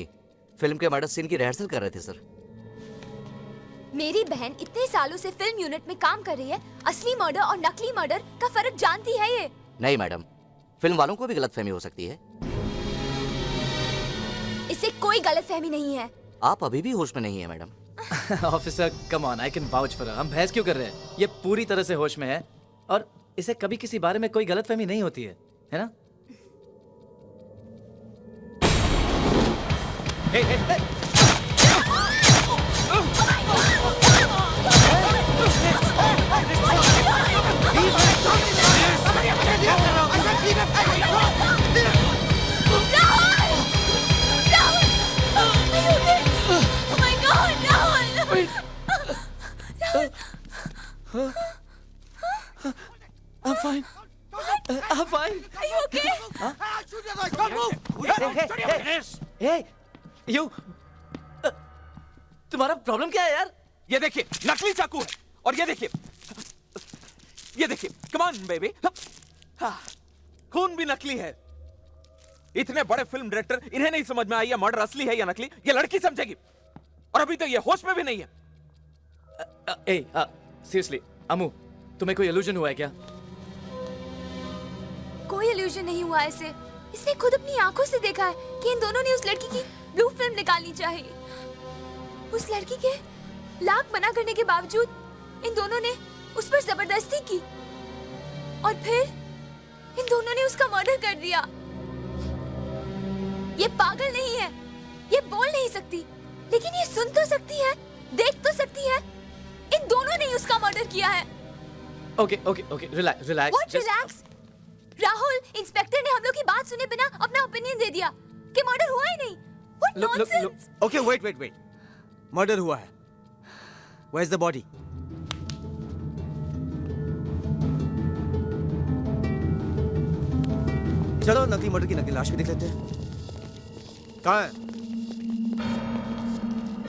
फिल्म के मर्डर सीन की रिहर्सल कर रहे थे सर। मेरी बहन इतने सालों से फिल्म यूनिट में काम कर रही है, असली मर्डर और नकली मर्डर का फर्क जानती है ये। नहीं मैडम, फिल्म वालों को भी गलतफहमी हो सकती है। इससे कोई गलतफहमी नहीं है। आप अभी भी होश में नहीं है madam. Officer come on, I can vouch for her. हम बहस क्यों कर रहे हैं? ये पूरी तरह से होश में है और इसे कभी किसी बारे में कोई गलतफहमी नहीं होती है ना? Hey, hey, hey. I'm fine. I'm fine. Are you okay? Hey, you. तुम्हारा प्रॉब्लम क्या है यार? ये देखिए नकली चाकू है और ये देखिए कम ऑन बेबी, खून भी नकली है। इतने बड़े फिल्म डायरेक्टर, इन्हें नहीं समझ में आई है मर्डर असली है या नकली। ये लड़की समझेगी और अभी तो ये होश में भी नहीं है। सीरियसली अमू, तुम्हें कोई इल्यूजन हुआ है क्या? कोई इल्यूजन नहीं हुआ ऐसे। इसने खुद अपनी आंखों से देखा है कि इन दोनों ने उस लड़की की ब्लू फिल्म निकालनी चाहिए। उस लड़की के लाख मना करने के बावजूद इन दोनों ने उस पर जबरदस्ती की और फिर इन दोनों ने उसका मर्डर कर दिया। ये पागल नहीं है, ये बोल नहीं सकती, लेकिन ये सुन तो सकती है, देख तो सकती है। इन दोनों ने उसका मर्डर किया है। Okay, relax. What relax? Rahul, inspector ने हम लोग की बात सुने बिना अपना ओपिनियन दे दिया कि मर्डर हुआ ही नहीं। What nonsense? Okay, wait. Murder हुआ है। Where's the body? चलो नकली मर्डर की नकली लाश भी देख लेते हैं। कहाँ है?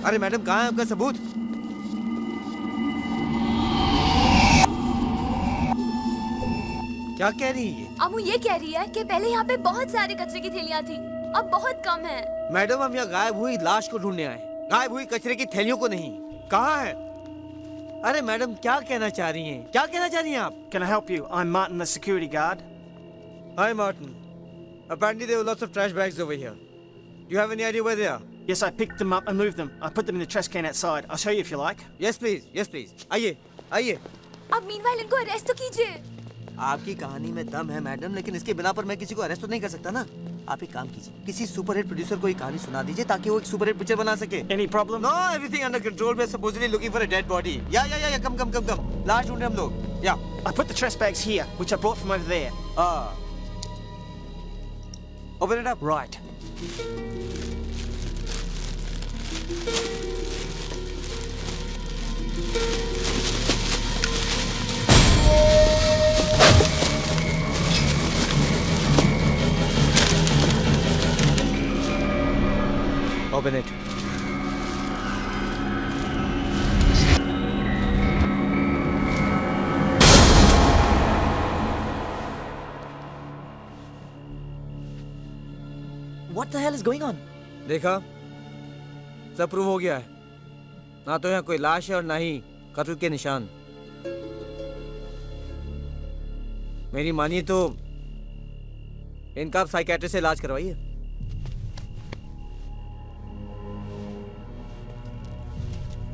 अरे मैडम, कहाँ है आपका सबूत? क्या कह रही है ये? अमू ये कह रही है कि पहले यहाँ पे बहुत सारे कचरे की थैलियाँ थी, अब बहुत कम है। मैडम, हम यहाँ गायब हुई लाश को ढूंढने आए, गायब हुई कचरे की थैलियों को नहीं। कहाँ है? अरे मैडम, क्या कहना चाह रही हैं? क्या कहना चाह रही हैं आप? Can I help you? I'm Martin, the security guard. Hi Martin. Apparently there were lots of trash bags over here. Do you have any idea where they are? Yes, I picked them up and moved them. I put them in the trash can outside. I'll show you if you like. Yes please. आइए। अब मीनवाइल इनको अरेस्ट तो कीजिए। आपकी कहानी में दम है मैडम, लेकिन इसके बिना पर मैं किसी को अरेस्ट तो नहीं कर सकता ना। आप एक काम कीजिए, किसी सुपरहिट प्रोड्यूसर को एक कहानी सुना दीजिए ताकि वो एक सुपरहिट पिक्चर बना सके। Any problem? No, everything under control. We're supposedly looking for a dead body. Yeah. Come. लाश ढूंढ रहे हम लोग। Yeah. I put the trash bags here, which I brought from over there. Open it up. Right. Open it. What the hell is going on? देखा, सब प्रूव हो गया है। ना तो यहाँ कोई लाश है और ना ही कत्ल के निशान। मेरी मानिए तो इनका आप साइकियाट्रिस्ट से इलाज करवाइए।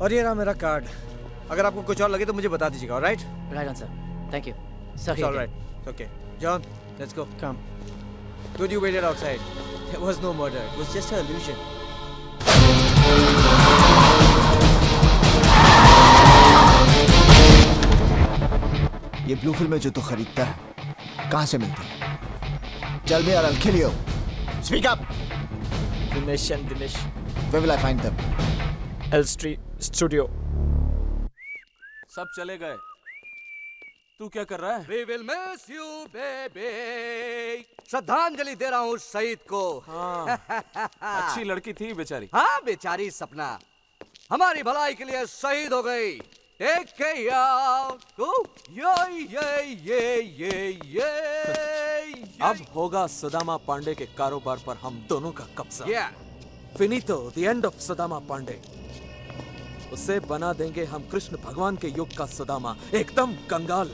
और ये रहा मेरा कार्ड। अगर आपको कुछ और लगे तो मुझे बता दीजिएगा, alright? Right on, sir. Thank you. It's all right. It's okay. John, let's go. Come. Good, you waited outside. There was no murder. It was just an illusion. ये ब्लू फिल्में जो तू खरीदता है कहाँ से मिलती है? Tell me or I'll kill you. Speak up. Dinesh. Where will I find them? L Street Studio. सब चले गए, तू क्या कर रहा है? We will miss you, baby. श्रद्धांजलि दे रहा हूँ शहीद को। हाँ, अच्छी लड़की थी बेचारी। हाँ, बेचारी सपना हमारी भलाई के लिए शहीद हो गई। Take care out. ये। अब होगा सुदामा पांडे के कारोबार पर हम दोनों का कब्जा। Yeah. फिनितो, the end of Sudama Pandey. उसे बना देंगे हम कृष्ण भगवान के युग का सुदामा, एकदम कंगाल।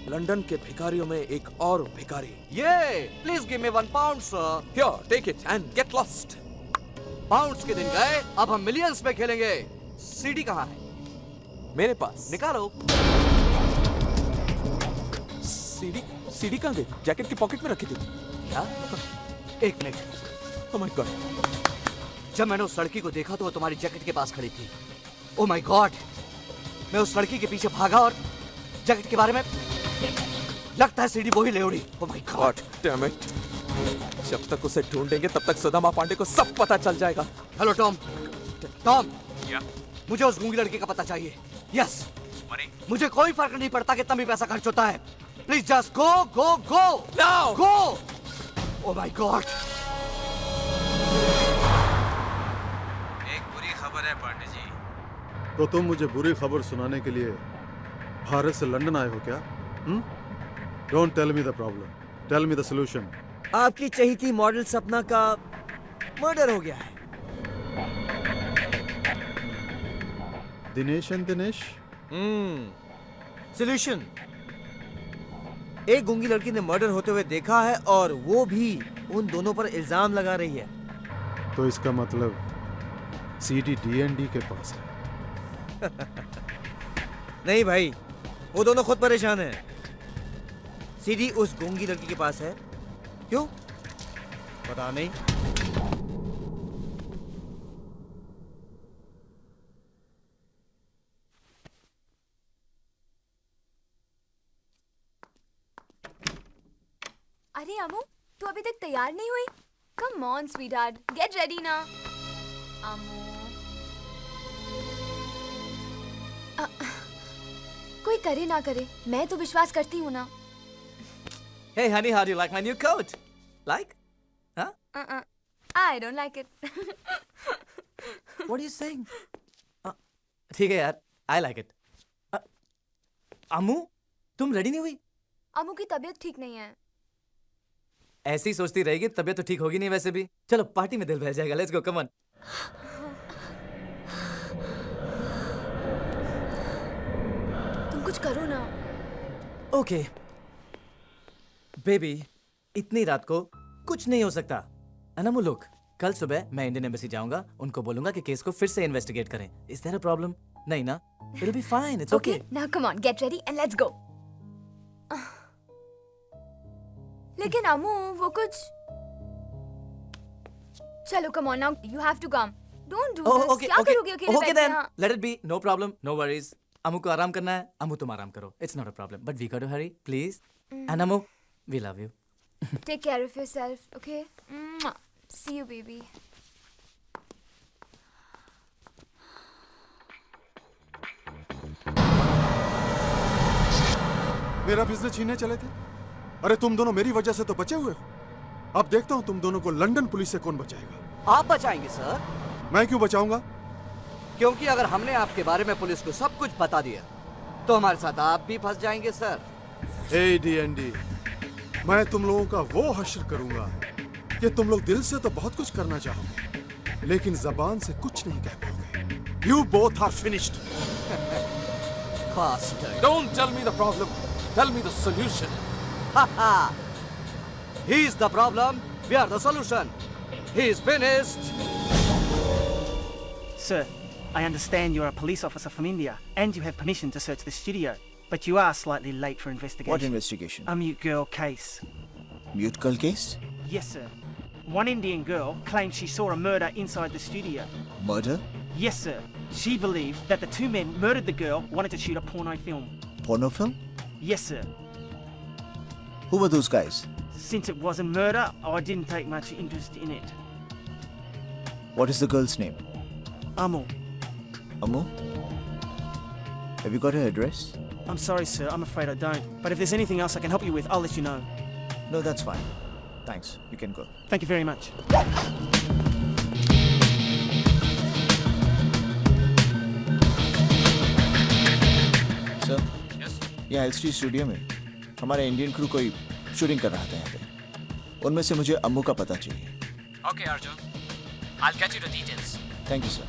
लंदन के भिखारियों में एक और भिखारी। Please give me £1, sir. Here, take it and get lost. Pounds के दिन गए, अब हम मिलियंस में खेलेंगे। सीडी कहाँ है? मेरे पास। निकालो। सीडी कहाँ गई? जैकेट की पॉकेट में रखी थी। क्या? एक मिनट। Oh my God. जब मैंने उस लड़की को देखा तो वो तुम्हारी जैकेट के पास खड़ी थी। Oh my God. मैं उस लड़की के पीछे भागा और जैकेट के बारे में लगता है सीडी वही ले उड़ी। Oh my God. Damn it. जब तक उसे ढूंढेंगे तब तक सुदामा पांडे को सब पता चल जाएगा। Hello Tom. मुझे उस गूंगी लड़की का पता चाहिए। यस। मुझे कोई फर्क नहीं पड़ता कितना भी पैसा खर्च होता है। Please just go. Now. Go. Oh my God. एक बुरी खबर है पांडे जी। तो तुम मुझे बुरी खबर सुनाने के लिए भारत से लंदन आए हो क्या? Don't tell me the problem. Tell me the solution. आपकी चहीती मॉडल सपना का मर्डर हो गया है। दिनेश एंड दिनेश? सॉल्यूशन। एक गूंगी लड़की ने मर्डर होते हुए देखा है और वो भी उन दोनों पर इल्जाम लगा रही है। तो इसका मतलब सीडी डीएनडी के पास है। नहीं भाई, वो दोनों खुद परेशान हैं। सीडी उस गूंगी लड़की के पास है। क्यों? पता नहीं। अरे अमू, तू अभी तक तैयार नहीं हुई? Come on sweetheart, get ready ना। अमू कोई करे ना करे, मैं तो विश्वास करती हूँ ना। Hey honey, how do you like my new coat? Like? Huh? I don't like it. What are you saying? ठीक है यार, I like it. अम्मू, तुम रेडी नहीं हुई? अमू की तबीयत ठीक नहीं है। ऐसी सोचती रहेगी, तबीयत तो ठीक होगी नहीं वैसे भी। चलो पार्टी में दिल बहल जाएगा, लेट्स गो, कम ऑन। तुम कुछ करो ना। ओके बेबी, इतनी रात को कुछ नहीं हो सकता। अनमू लुक, कल सुबह मैं इंडियन एम्बेसी जाऊंगा, उनको बोलूंगा कि केस को फिर से इन्वेस्टिगेट करें। Is there a problem? नहीं ना? It will be fine, it's okay. Now come on, get ready and let's go. लेकिन अमू, वो कुछ। चलो come on, now you have to come. Don't do this. क्या करोगे अकेले बैठ के यहाँ? Let it be, no problem, no worries. Amu को आराम करना है, अमू तुम आराम करो। It's not a problem, but we got to Hari, please. And Amu, we love you. Take care of yourself, okay? Mwah. See you, baby. मेरा बिजनेस छीनने चले थे। अरे तुम दोनों मेरी वजह से तो बचे हुए हो। अब देखता हूँ तुम दोनों को लंदन पुलिस से कौन बचाएगा। आप बचाएंगे सर। मैं क्यों बचाऊंगा? क्योंकि अगर हमने आपके बारे में पुलिस को सब कुछ बता दिया तो हमारे साथ आप भी फंस जाएंगे सर। ए डीएनडी, मैं तुम लोगों का वो हश्र करूंगा कि तुम लोग दिल से तो बहुत कुछ करना चाहोगे, लेकिन जबान से कुछ नहीं कह पाओगे। You both are finished. Bastard. Don't tell me the problem. Tell me the solution. He is the problem. We are the solution. He is finished. Sir, I understand you're a police officer from India and you have permission to search the studio, but you are slightly late for investigation. What investigation? A mute girl case. Mute girl case? Yes, sir. One Indian girl claims she saw a murder inside the studio. Murder? Yes, sir. She believed that the two men murdered the girl, wanted to shoot a porno film. Porno film? Yes, sir. Who were those guys? Since it was a murder, I didn't take much interest in it. What is the girl's name? Amu. Amu? Have you got her address? I'm sorry, sir. I'm afraid I don't. But if there's anything else I can help you with, I'll let you know. No, that's fine. Thanks. You can go. Thank you very much. Sir? Yes? यहाँ एलसीडी स्टूडियो में हमारा इंडियन क्रू कोई शूटिंग कर रहा था यहाँ पे। उनमें से मुझे अम्मू का पता चाहिए। Okay, Arjun. I'll get you the details. Thank you, sir.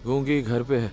गूंगी घर पे है।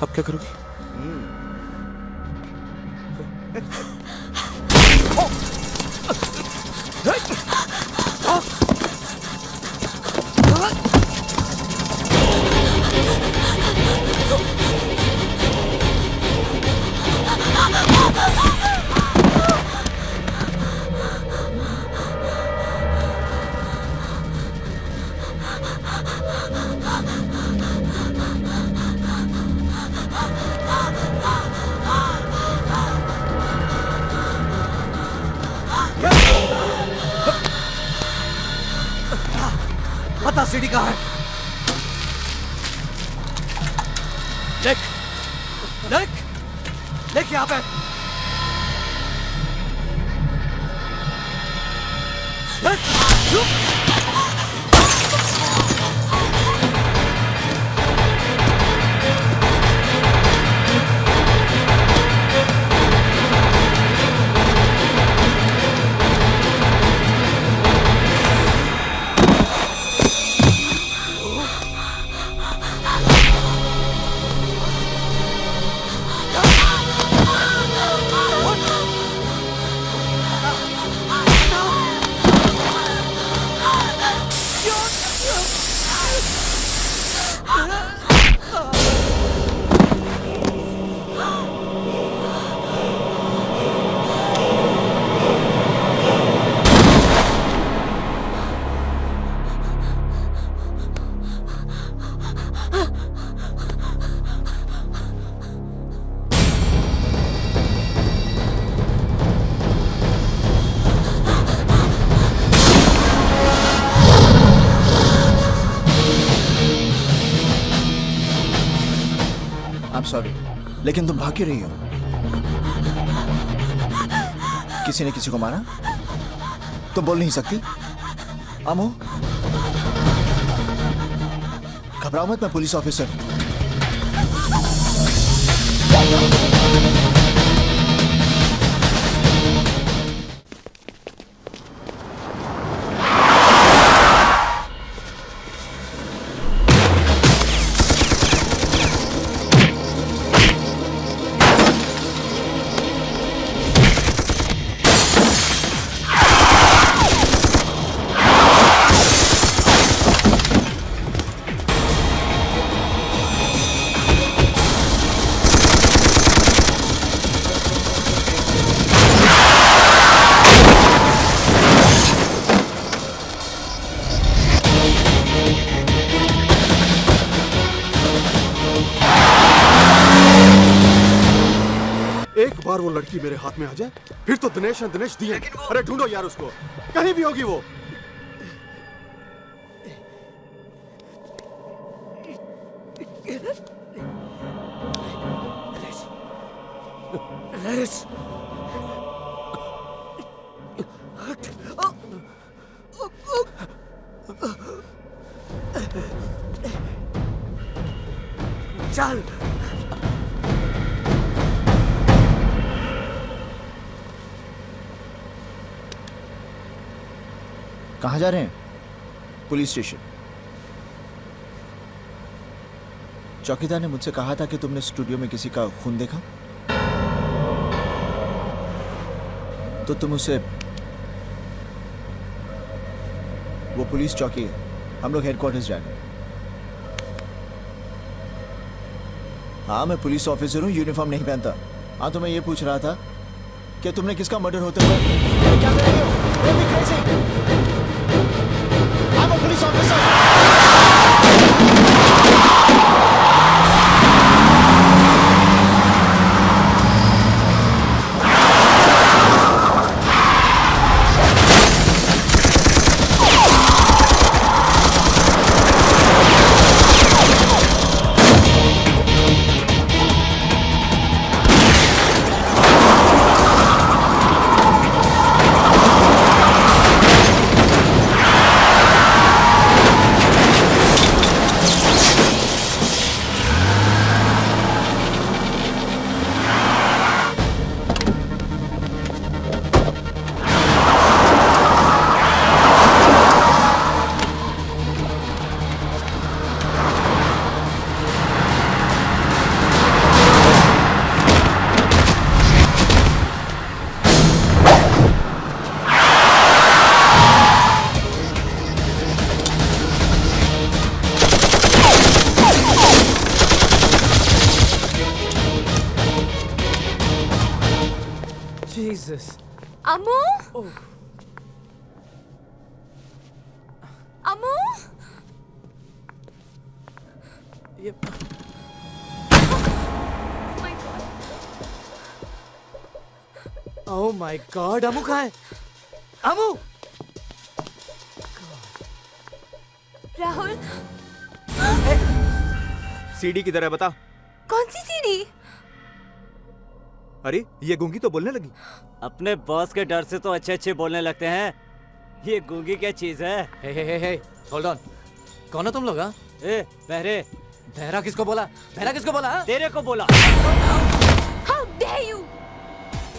अब क्या करोगी? बता सीढ़ी कहाँ है? देख, देख, देख यहाँ पे। सॉरी, लेकिन तुम भाग क्यों रही हो? किसी ने किसी को मारा? तुम बोल नहीं सकती? आमो, घबराओ मत, मैं पुलिस ऑफिसर हूं। वो लड़की मेरे हाथ में आ जाए फिर तो दिनेश है दिनेश दिए। अरे ढूंढो यार उसको, कहीं भी होगी वो। चल कहाँ जा रहे हैं? Police station. चौकीदार ने मुझसे कहा था कि तुमने स्टूडियो में किसी का खून देखा, तो तुम उसे, वो पुलिस चौकी है, हम लोग हेडक्वार्टर्स जा रहे हैं। हाँ मैं पुलिस ऑफिसर हूँ, यूनिफॉर्म नहीं पहनता। हाँ तो मैं ये पूछ रहा था कि तुमने किसका मर्डर होते हुए क्या कर रहे हो? Don't be crazy. I'm a police officer. Amu Amu oh my God, Amu कहाँ है? अमू! राहुल, सीडी किधर है बता। कौन सी सीढ़ी? अरे ये गूंगी तो बोलने लगी। अपने बॉस के डर से तो अच्छे अच्छे बोलने लगते हैं, ये गूंगी क्या चीज है? हे होल्ड ऑन, कौन हो तुम लोग? ए बहरे, बहरा किसको बोला? बहरा किसको बोला? तेरे को बोला। How dare you?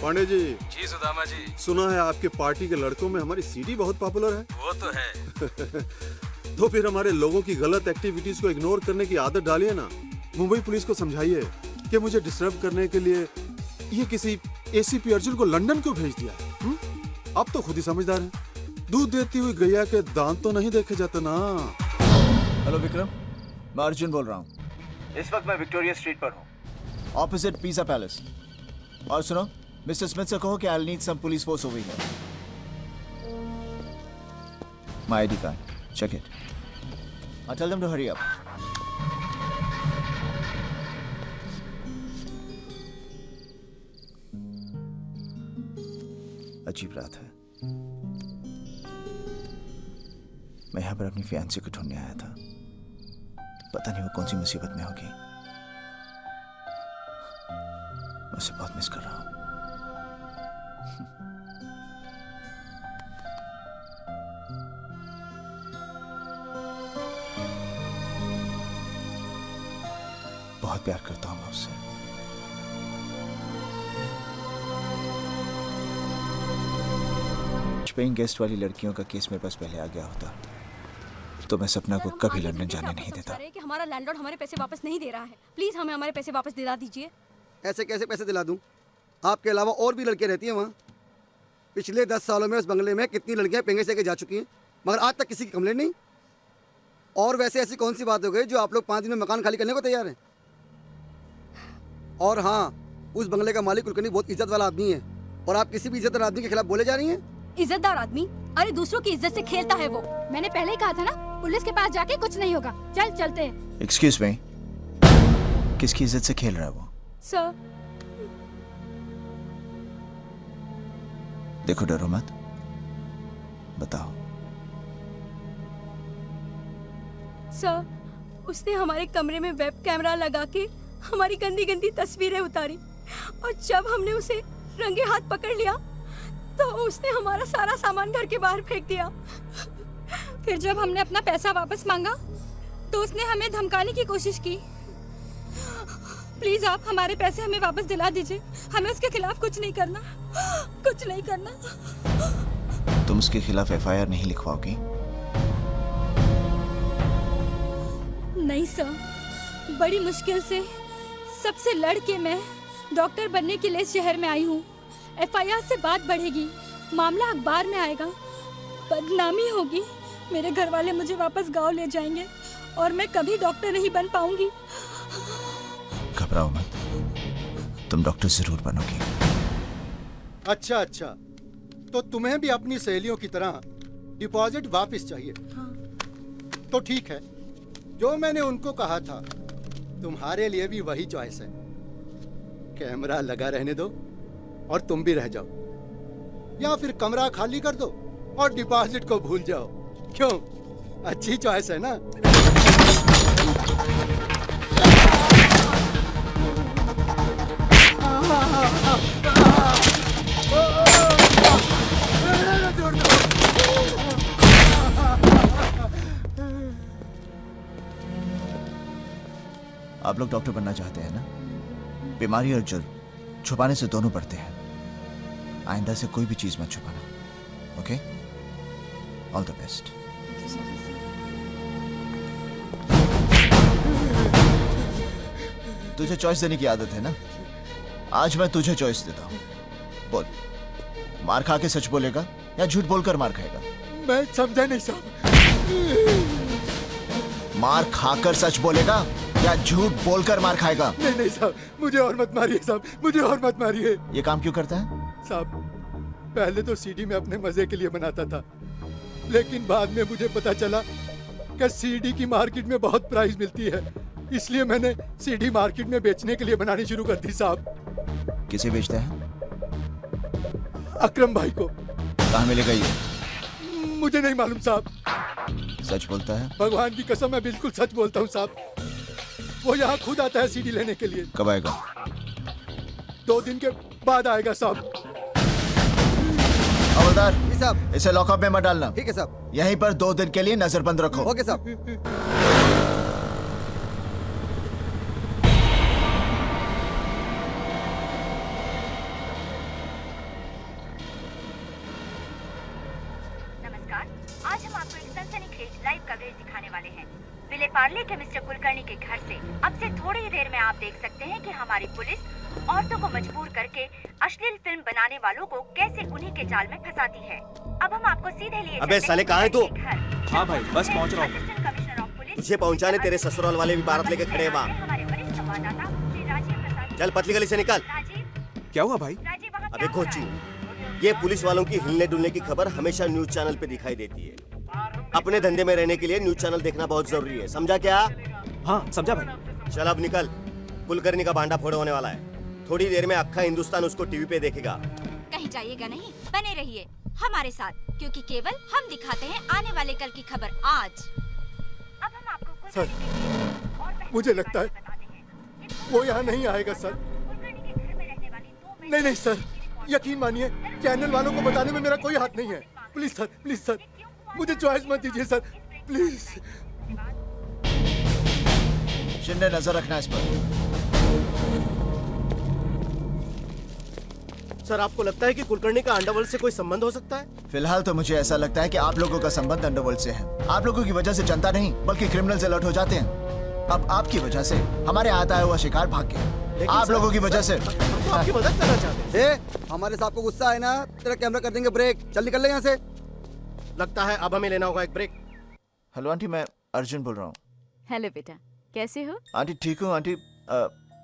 Pandey ji. जी सुदामा जी। सुना है आपके पार्टी के लड़कों में हमारी सीडी बहुत पॉपुलर है। वो तो है। तो फिर हमारे लोगों की गलत एक्टिविटीज को इग्नोर करने की आदत डालिए ना। मुंबई पुलिस को समझाइए कि मुझे डिस्टर्ब करने के लिए ये किसी एसीपी अर्जुन को लंदन क्यों भेज दिया। अब तो खुद ही समझदार हैं। दूध देती हुई गैया के दांत तो नहीं देखे जाते ना। हेलो विक्रम, मैं अर्जुन बोल रहा हूँ। इस वक्त मैं विक्टोरिया स्ट्रीट पर हूँ, ऑपोजिट पिज़्ज़ा पैलेस। और सुनो, मिस्टर स्मिथ से कहो कि I need some police force over here. My ID card, check it. I tell them to hurry up. अजीब रात है। मैं यहाँ पर अपनी फियांसी को ढूंढने आया था। पता नहीं वो कौन सी मुसीबत में होगी। मैं उसे बहुत मिस कर रहा हूँ। बहुत प्यार करता हूँ मैं उससे। पेइंग गेस्ट वाली लड़कियों का केस मेरे पास पहले आ गया होता तो मैं सपना को कभी लंदन जाने नहीं देता। कि हमारा लैंडलॉर्ड हमारे पैसे वापस नहीं दे रहा है, प्लीज हमें हमारे पैसे वापस दिला दीजिए। ऐसे कैसे पैसे दिला दूं? आपके अलावा और भी लड़कियां रहती हैं वहाँ। पिछले 10 सालों में उस बंगले में कितनी लड़कियां पेंगे से जा चुकी हैं, मगर आज तक किसी की कंप्लेंट नहीं। और वैसे ऐसी कौन सी बात हो गई जो आप लोग 5 दिन में मकान खाली करने को तैयार हैं? और हाँ, उस बंगले का मालिक कुलकर्णी बहुत इज्जत वाला आदमी है और आप किसी भी इज्जतदार आदमी के खिलाफ बोले जा रही हैं। इज्जतदार आदमी? अरे दूसरों की इज्जत से खेलता है वो। मैंने पहले ही कहा था ना, पुलिस के पास जाके कुछ नहीं होगा। चल चलते हैं। एक्सक्यूज मी, किसकी इज्जत से खेल रहा है वो? सर। देखो, डरो मत, बताओ। सर, उसने हमारे कमरे में वेब कैमरा लगा के हमारी गंदी गंदी तस्वीरें उतारी और जब हमने उसे रंगे हाथ पकड़ लिया तो उसने हमारा सारा सामान घर के बाहर फेंक दिया। फिर जब हमने अपना पैसा वापस मांगा तो उसने हमें धमकाने की कोशिश की। प्लीज आप हमारे पैसे हमें वापस दिला दीजिए। हमें उसके खिलाफ कुछ नहीं करना, कुछ नहीं करना। तुम उसके खिलाफ एफआईआर नहीं लिखवाओगी? नहीं सर, बड़ी मुश्किल से सबसे लड़के मैं डॉक्टर बनने के लिए शहर में आई हूँ। एफआईआर से बात बढ़ेगी, मामला अखबार में आएगा, बदनामी होगी, मेरे घर वाले मुझे वापस गांव ले जाएंगे और मैं कभी डॉक्टर नहीं बन पाऊंगी। घबराओ मत, तुम डॉक्टर जरूर बनोगी। अच्छा, तो तुम्हें भी अपनी सहेलियों की तरह डिपॉजिट वापस चाहिए? हाँ। तो ठीक है, जो मैंने उनको कहा था तुम्हारे लिए भी वही चॉइस है। कैमरा लगा रहने दो और तुम भी रह जाओ, या फिर कमरा खाली कर दो और डिपॉजिट को भूल जाओ। क्यों, अच्छी चॉइस है ना? आप लोग डॉक्टर बनना चाहते हैं ना? बीमारी और जुर्म छुपाने से दोनों बढ़ते हैं। आइंदा से कोई भी चीज मत छुपाना, ओके? All the best. तुझे चॉइस देने की आदत है ना? आज मैं तुझे चॉइस देता हूँ। बोल, मार खा के सच बोलेगा या झूठ बोलकर मार खाएगा? मैं समझा नहीं साहब। मार खाकर सच बोलेगा या झूठ बोलकर मार खाएगा? नहीं साहब, मुझे और मत मारिए साहब, मुझे और मत मारिए। ये काम क्यों करता है साहब? पहले तो सीडी में अपने मजे के लिए बनाता था, लेकिन बाद में मुझे पता चला कि सीडी की मार्केट में बहुत प्राइस मिलती है, इसलिए मैंने सीडी मार्केट में बेचने के लिए बनानी शुरू कर दी साहब। किसे बेचता है? अकरम भाई को। कहाँ मिलेगा ये? मुझे नहीं मालूम साहब। सच बोलता है? भगवान की कसम मैं बिल्कुल सच बोलता हूँ साहब। वो यहाँ खुद आता है सीडी लेने के लिए। कब आएगा? 2 दिन के बाद आएगा साहब। हवलदार जी साहब। इसे लॉकअप में मत डालना। ठीक है साहब। यहीं पर 2 दिन के लिए नजरबंद रखो। ओके साहब। नमस्कार, आज हम आपको एक सनसनीखेज लाइव कवरेज दिखाने वाले हैं। विले पार्ले के मिस्टर कुलकर्णी के घर से अब से थोड़ी ही देर में आप देख सकते हैं कि हमारी पुलिस औरतों को मजबूर करके अश्लील फिल्म बनाने वालों को कैसे उन्हीं के जाल में फंसाती है। अब हम आपको सीधे लिए अबे साले कहाँ है तू? हाँ भाई बस पहुंच रहा हूँ। कमिश्नर ऑफ पुलिस तुझे पहुंचाने तेरे ससुराल वाले भी भारत लेके खड़े हैं वहाँ। हमारे वरिष्ठ संवाददाता श्री राजीव प्रसाद। चल पतली गली से निकल। क्या हुआ भाई? अबे कोची, ये पुलिस वालों की हिलने डुलने की खबर हमेशा न्यूज चैनल पे दिखाई देती है। अपने धंधे में रहने के लिए न्यूज चैनल देखना बहुत जरूरी है, समझा क्या? हाँ समझा भाई। चल अब निकल, कुलकर्णी का भांडा फोड़ होने वाला है। थोड़ी देर में अक्खा हिंदुस्तान उसको टीवी पे देखेगा। कहीं जाइएगा नहीं, बने रहिए हमारे साथ, क्योंकि केवल हम दिखाते हैं आने वाले कल की खबर आज। अब हम आपको सर, मुझे लगता है वो यहाँ नहीं आएगा सर। नहीं सर, यकीन मानिए चैनल वालों को बताने में मेरा कोई हाथ नहीं है। प्लीज सर, मुझे चॉइस मत दीजिए सर, प्लीज। शिंदे नजर रखना इस पर। सर, आपको लगता है कि कुलकर्णी का अंडरवर्ल्ड से कोई संबंध हो सकता है? फिलहाल तो मुझे ऐसा लगता है कि आप लोगों का संबंध अंडरवर्ल्ड से है। आप लोगों की वजह से जनता नहीं बल्कि क्रिमिनल्स अलर्ट हो जाते हैं। अब आपकी वजह से हमारे हाथ आया हुआ शिकार भाग गया। आप लोगों की वजह से। तो आपकी मदद करना चाहते हैं। हमारे साहब को गुस्सा है ना, तेरा कैमरा कर देंगे ब्रेक। चल निकल ले यहाँ से। लगता है अब हमें लेना होगा एक ब्रेक। हेलो आंटी, मैं अर्जुन बोल रहा हूँ। हेलो बेटा, कैसे हो? आंटी ठीक हूँ आंटी।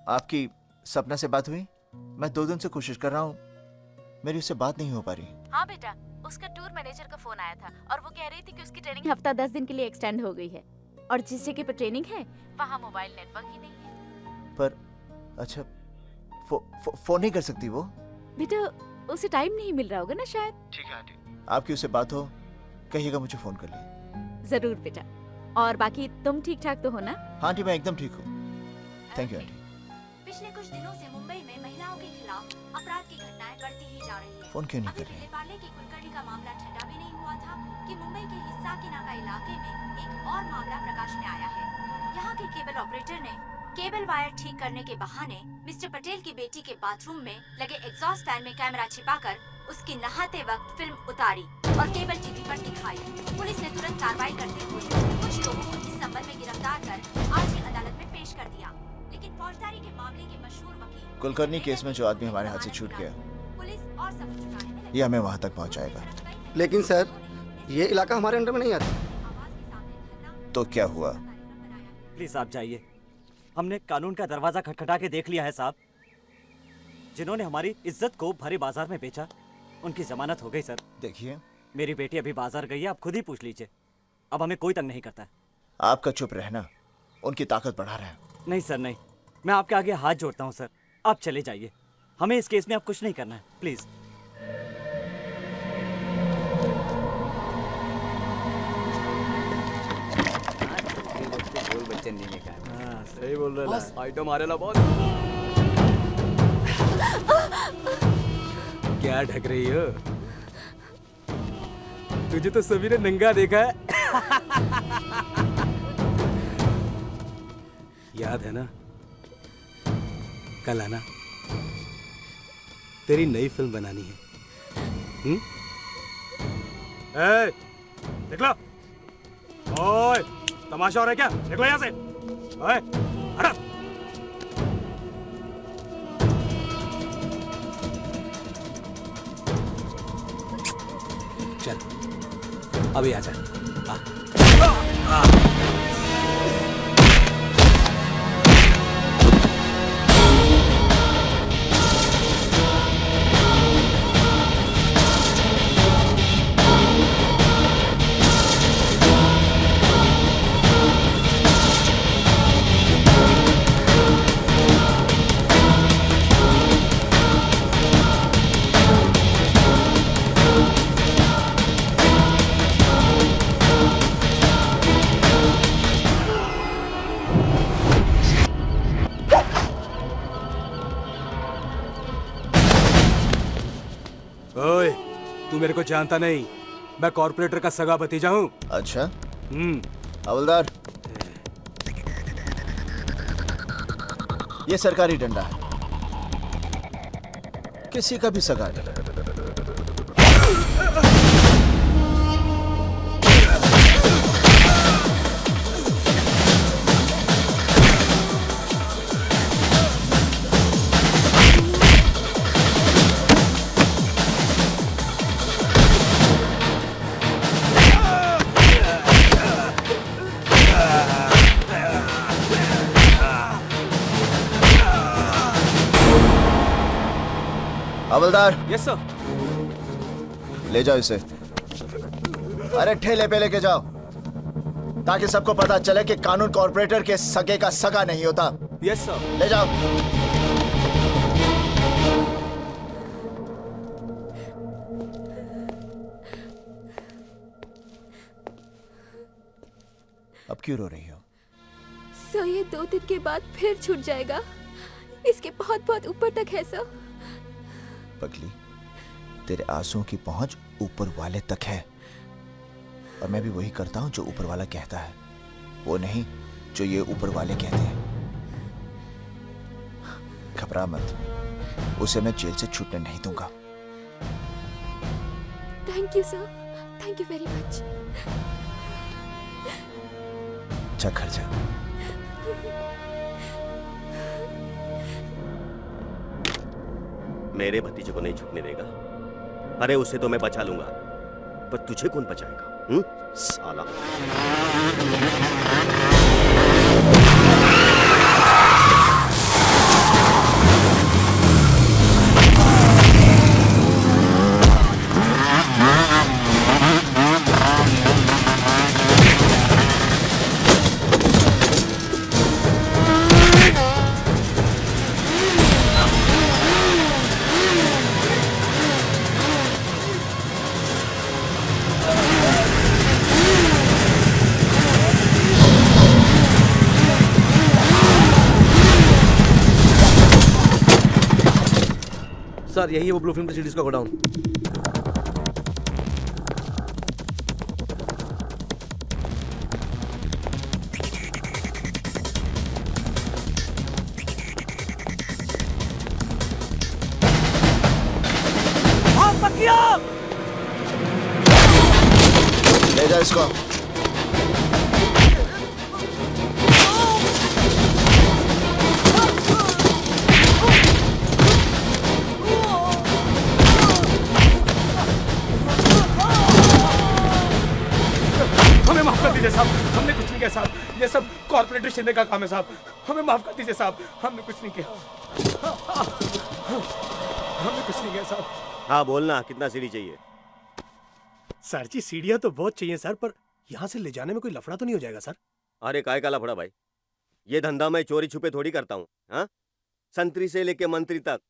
आपकी सपना से बात हुई? मैं 2 दिन से कोशिश कर रहा हूँ, मेरी उससे बात नहीं हो पा रही। हाँ बेटा, उसका टूर मैनेजर का फोन आया था और वो कह रही थी कि उसकी ट्रेनिंग हफ्ता 10 दिन के लिए एक्सटेंड हो गई है और जिस जगह पर ट्रेनिंग है वहाँ मोबाइल नेटवर्क ही नहीं है। पर अच्छा, फोन नहीं कर सकती वो? बेटा उसे टाइम नहीं मिल रहा होगा ना शायद। ठीक है आंटी, आपकी उससे बात हो कहिएगा मुझे फोन कर ले। जरूर बेटा। और बाकी तुम ठीक ठाक तो हो ना? हाँ आंटी, मैं एकदम ठीक हूँ। Thank you aunty. पिछले कुछ दिनों से मुंबई में महिलाओं के खिलाफ अपराध की घटनाएं बढ़ती ही जा रही है। फोन क्यों नहीं कर रही? विले पार्ले की कुलकर्णी का मामला ठंडा भी नहीं हुआ था कि मुंबई के हिस्साकीनाका इलाके में एक और मामला प्रकाश में आया है। यहाँ के केबल ऑपरेटर ने केबल वायर ठीक करने के बहाने मिस्टर पटेल की बेटी के बाथरूम में लगे एग्जॉस्ट फैन में कैमरा छिपाकर उसकी नहाते वक्त फिल्म उतारी और केबल टीवी पर दिखाई। पुलिस ने तुरंत कार्रवाई करते हुए कुछ लोगों को इस संबंध में गिरफ्तार कर आज ही अदालत में पेश कर दिया। लेकिन फौजदारी के मामले के मशहूर वकील कुलकर्णी केस में जो आदमी हमारे हाथ से छूट गया, पुलिस और सबूत जुटाने में ये हमें वहाँ तक पहुँचाएगा। लेकिन सर, ये इलाका हमारे अंडर में नहीं आता। तो क्या हुआ? प्लीज आप जाइए, हमने कानून का दरवाजा खटखटा के देख लिया है साहब। जिन्होंने हमारी इज्जत को भरे बाजार में बेचा उनकी जमानत हो गई सर। देखिए, मेरी बेटी अभी बाजार गई है, आप खुद ही पूछ लीजिए। अब हमें कोई तंग नहीं करता है। आपका चुप रहना उनकी ताकत बढ़ा रहा है। नहीं सर नहीं, मैं आपके आगे हाथ जोड़ता हूँ सर, आप चले जाइए। हमें इस केस में अब कुछ नहीं करना है, प्लीज। सही बोल रहे हैं। आइटम आ रहा बॉस। क्या ढक रही हो? तुझे तो सभी ने नंगा देखा है। याद है ना, कल आना, तेरी नई फिल्म बनानी है। देख लो। ओए, तमाशा हो रहा है क्या? देख लो यहाँ से। ओए, हटा। चल, अभी आ जा। मेरे को जानता नहीं, मैं कॉर्पोरेटर का सगा भतीजा हूँ। अच्छा। हवलदार, ये सरकारी डंडा है, किसी का भी सगा नहीं। हवलदार। Yes sir. ले जाओ इसे, अरे ठेले पे लेके जाओ, ताकि सबको पता चले कि कानून कॉर्पोरेटर के सगे का सगा नहीं होता। Yes sir. ले जाओ। अब क्यों रो रही हो? सर ये 2 दिन के बाद फिर छूट जाएगा, इसके बहुत बहुत ऊपर तक है सर। पगली, तेरे आंसुओं की पहुंच ऊपर वाले तक है, और मैं भी वही करता हूं जो ऊपर वाला कहता है, वो नहीं जो ये ऊपर वाले कहते हैं। घबरा मत, उसे मैं जेल से छूटने नहीं दूंगा। Thank you sir, thank you very much. अच्छा घर जा। मेरे भतीजे को नहीं छूटने देगा। अरे उसे तो मैं बचा लूंगा, पर तुझे कौन बचाएगा? साला। सर यही है वो ब्लू फिल्म की सीरीज का गोडाउन। ले जा इसको। हमें माफ कर दीजिए साहब, हमने कुछ नहीं किया साहब, ये सब कॉर्पोरेटर शिंदे का काम है साहब, हमें माफ कर दीजिए साहब, हमने कुछ नहीं किया, हमने कुछ नहीं किया साहब। हाँ बोलना, कितना सीढ़ी चाहिए? सर जी सीढ़ियाँ तो बहुत चाहिए सर, पर यहाँ से ले जाने में कोई लफड़ा तो नहीं हो जाएगा सर? अरे काय का लफड़ा भाई, ये धंधा मैं चोरी छुपे थोड़ी करता हूँ। हाँ, संतरी से लेके मंत्री तक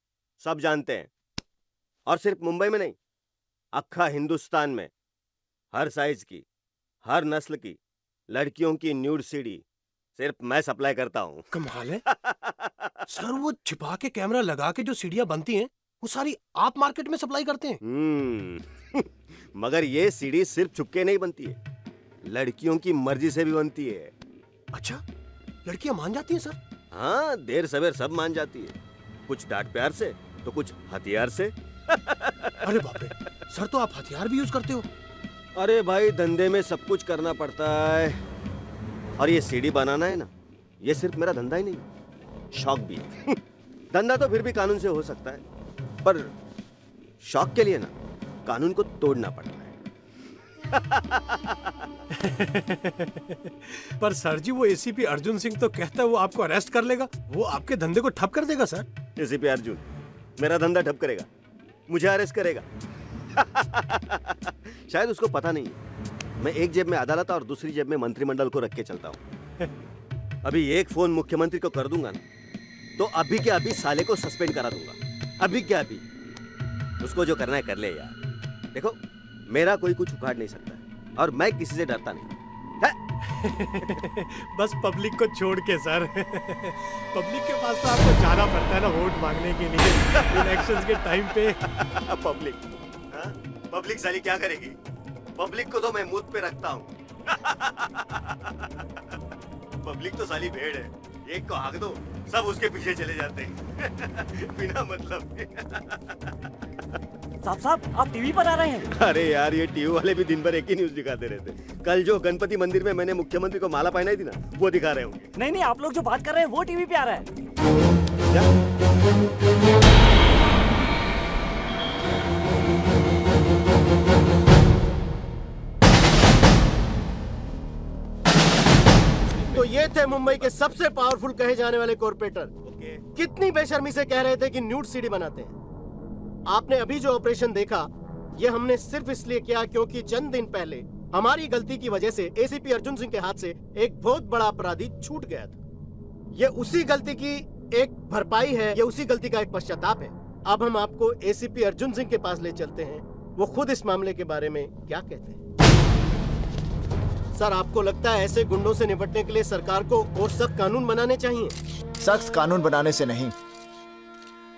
सब जानते हैं, और सिर्फ मुंबई में नहीं, अक्खा हिंदुस्तान में हर साइज की, हर नस्ल की लड़कियों की न्यूड सीडी सिर्फ मैं सप्लाई करता हूँ। कमाल है सर, वो छिपा के कैमरा लगा के जो सीढ़ियाँ बनती हैं वो सारी आप मार्केट में सप्लाई करते हैं? मगर ये सीढ़ी सिर्फ छुपके नहीं बनती है, लड़कियों की मर्जी से भी बनती है। अच्छा, लड़कियां मान जाती हैं सर? हाँ, देर सवेर सब मान जाती है, कुछ डांट प्यार से तो कुछ हथियार से। अरे बाप रे सर, तो आप हथियार भी यूज करते हो? अरे भाई, धंधे में सब कुछ करना पड़ता है, और ये सीढ़ी बनाना है ना, ये सिर्फ मेरा धंधा ही नहीं, शौक भी है। धंधा तो फिर भी कानून से हो सकता है, पर शौक के लिए ना कानून को तोड़ना पड़ता है। पर सर जी, वो एसीपी अर्जुन सिंह तो कहता है वो आपको अरेस्ट कर लेगा, वो आपके धंधे को ठप कर देगा सर। एसीपी अर्जुन मेरा धंधा ठप करेगा, मुझे अरेस्ट करेगा? शायद उसको पता नहीं है, मैं एक जेब में अदालत और दूसरी जेब में मंत्रिमंडल को रख के चलता हूँ। अभी एक फोन मुख्यमंत्री को कर दूंगा ना, तो अभी के अभी साले को सस्पेंड करा दूंगा। अभी क्या अभी, उसको जो करना है कर ले यार। देखो, मेरा कोई कुछ उखाड़ नहीं सकता है, और मैं किसी से डरता नहीं। बस पब्लिक को छोड़ के सर। पब्लिक के पास तो आपको जाना पड़ता है ना वोट मांगने के लिए इलेक्शंस के टाइम पे। पब्लिक पब्लिक साली क्या करेगी? पब्लिक को तो मैं मुंह पे रखता हूँ। पब्लिक तो साली भेड़ है, एक को हाँक दो सब उसके पीछे चले जाते हैं बिना मतलब के। साहब आप टीवी पर आ रहे हैं? अरे यार ये टीवी वाले भी दिन भर एक ही न्यूज दिखाते रहते। कल जो गणपति मंदिर में मैंने मुख्यमंत्री को माला पहनाई थी ना, वो दिखा रहे होंगे। नहीं नहीं, आप लोग जो बात कर रहे हैं वो टीवी पे आ रहा है। तो ये थे मुंबई के सबसे पावरफुल कहे जाने वाले कॉर्पोरेटर। कितनी बेशर्मी से कह रहे थे कि न्यूड सीडी बनाते हैं। आपने अभी जो ऑपरेशन देखा, ये हमने सिर्फ इसलिए किया क्योंकि चंद दिन पहले हमारी गलती की वजह से एसीपी अर्जुन सिंह के हाथ से एक बहुत बड़ा अपराधी छूट गया था। ये उसी गलती की एक भरपाई है, ये उसी गलती का एक पश्चाताप है। अब हम आपको एसीपी अर्जुन सिंह के पास ले चलते हैं, वो खुद इस मामले के बारे में क्या कहते हैं। सर, आपको लगता है ऐसे गुंडों से निपटने के लिए सरकार को और सख्त कानून बनाने चाहिए? सख्त कानून बनाने से नहीं,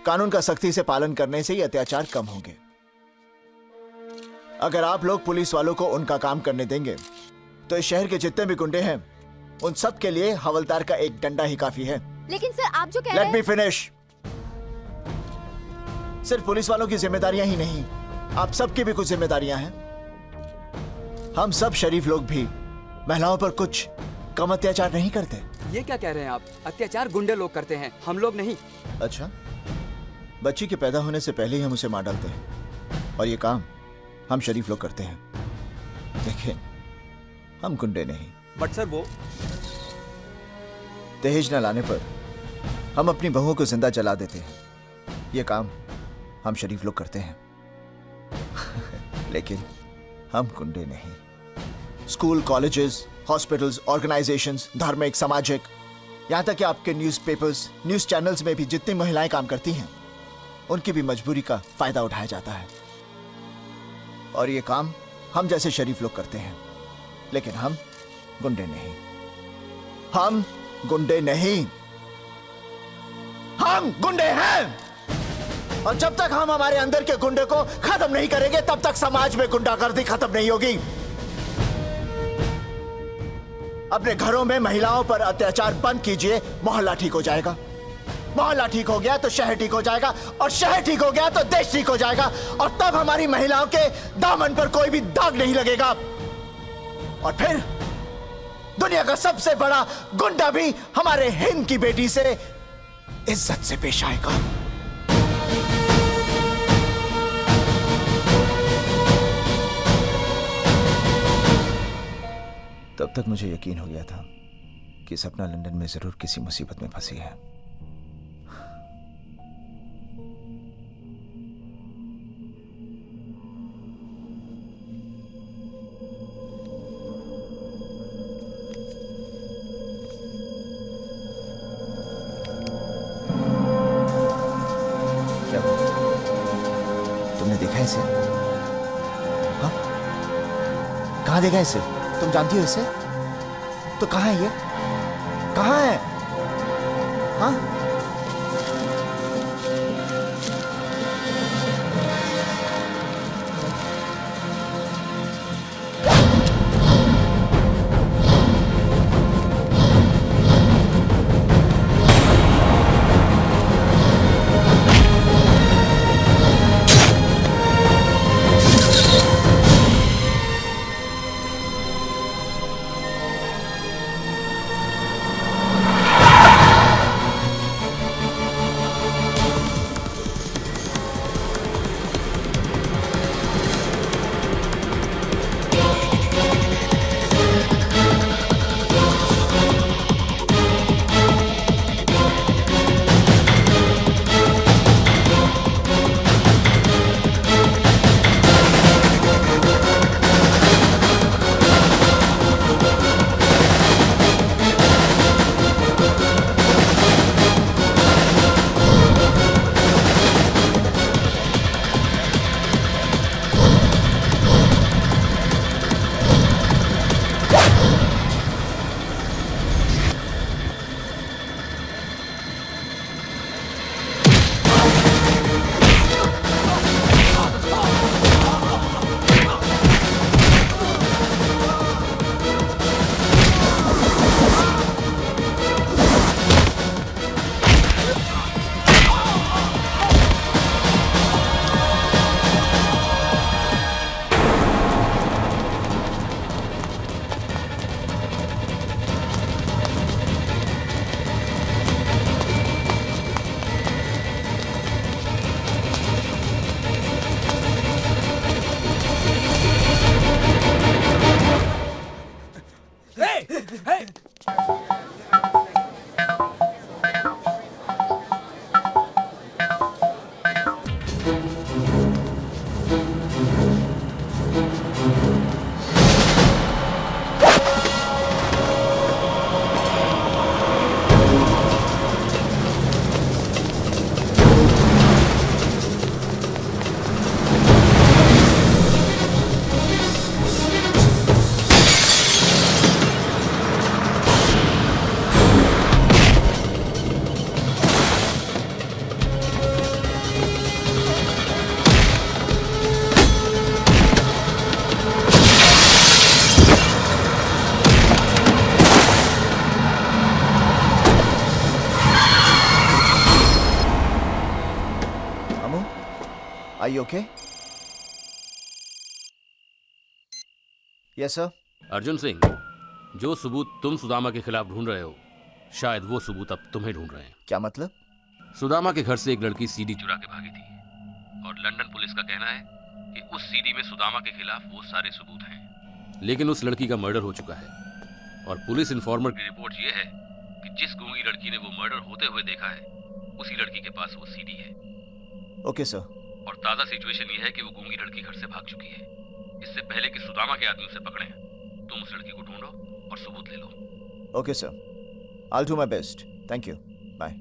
कानून का सख्ती से पालन करने से ही अत्याचार कम होंगे। अगर आप लोग पुलिस वालों को उनका काम करने देंगे तो इस शहर के जितने भी गुंडे हैं उन सब के लिए हवलदार का एक डंडा ही काफी है। लेकिन सर आप जो कह रहे हैं। Let me finish. सिर्फ पुलिस वालों की जिम्मेदारियां ही नहीं, आप सबकी भी कुछ जिम्मेदारियां हैं। हम सब शरीफ लोग भी महिलाओं पर कुछ कम अत्याचार नहीं करते। ये क्या कह रहे हैं आप? अत्याचार गुंडे लोग करते हैं, हम लोग नहीं। अच्छा, बच्ची के पैदा होने से पहले ही हम उसे मार डालते हैं और ये काम हम शरीफ लोग करते हैं। देखिए, हम गुंडे नहीं। बट सर वो दहेज न लाने पर हम अपनी बहुओं को जिंदा जला देते हैं। ये काम हम शरीफ लोग करते हैं लेकिन हम गुंडे नहीं। स्कूल, कॉलेजेस, हॉस्पिटल्स, ऑर्गेनाइजेशंस, धार्मिक, सामाजिक, यहां तक कि आपके न्यूज़पेपर्स, न्यूज़ चैनल्स में भी जितनी महिलाएं काम करती हैं उनकी भी मजबूरी का फायदा उठाया जाता है। और ये काम हम जैसे शरीफ लोग करते हैं, लेकिन हम गुंडे नहीं। हम गुंडे नहीं, हम गुंडे हैं। और जब तक हम हमारे अंदर के गुंडे को खत्म नहीं करेंगे तब तक समाज में गुंडागर्दी खत्म नहीं होगी। अपने घरों में महिलाओं पर अत्याचार बंद कीजिए, मोहल्ला ठीक हो जाएगा। मोहल्ला ठीक हो गया तो शहर ठीक हो जाएगा, और शहर ठीक हो गया तो देश ठीक हो जाएगा। और तब हमारी महिलाओं के दामन पर कोई भी दाग नहीं लगेगा। और फिर दुनिया का सबसे बड़ा गुंडा भी हमारे हिंद की बेटी से इज्जत से पेश आएगा। तब तक मुझे यकीन हो गया था कि सपना लंदन में जरूर किसी मुसीबत में फंसी है। क्या हुआ? तुमने देखा इसे? हाँ? कहाँ देखा इसे? तुम जानती हो इसे? तो कहाँ है ये? कहाँ है? हाँ? Are you okay? Yes, sir. Arjun Singh, जो सबूत तुम सुदामा के खिलाफ ढूंढ रहे हो, शायद वो सबूत अब तुम्हें ढूंढ रहे हैं। क्या मतलब? सुदामा के घर से एक लड़की सीडी चुरा के भागी थी और लंदन पुलिस का कहना है कि उस सीडी में सुदामा के खिलाफ वो सारे सबूत हैं। लेकिन उस लड़की का मर्डर हो चुका है और पुलिस इन्फॉर्मर की रिपोर्ट ये है कि जिस गूंगी लड़की ने वो मर्डर होते हुए देखा है, उसी लड़की के पास वो सीडी है। Okay sir. और ताज़ा सिचुएशन ये है कि वो गूंगी लड़की घर से भाग चुकी है। इससे पहले कि सुदामा के आदमी उसे पकड़े, तुम उस लड़की को ढूंढो और सबूत ले लो। Okay sir, I'll do my best. Thank you. Bye.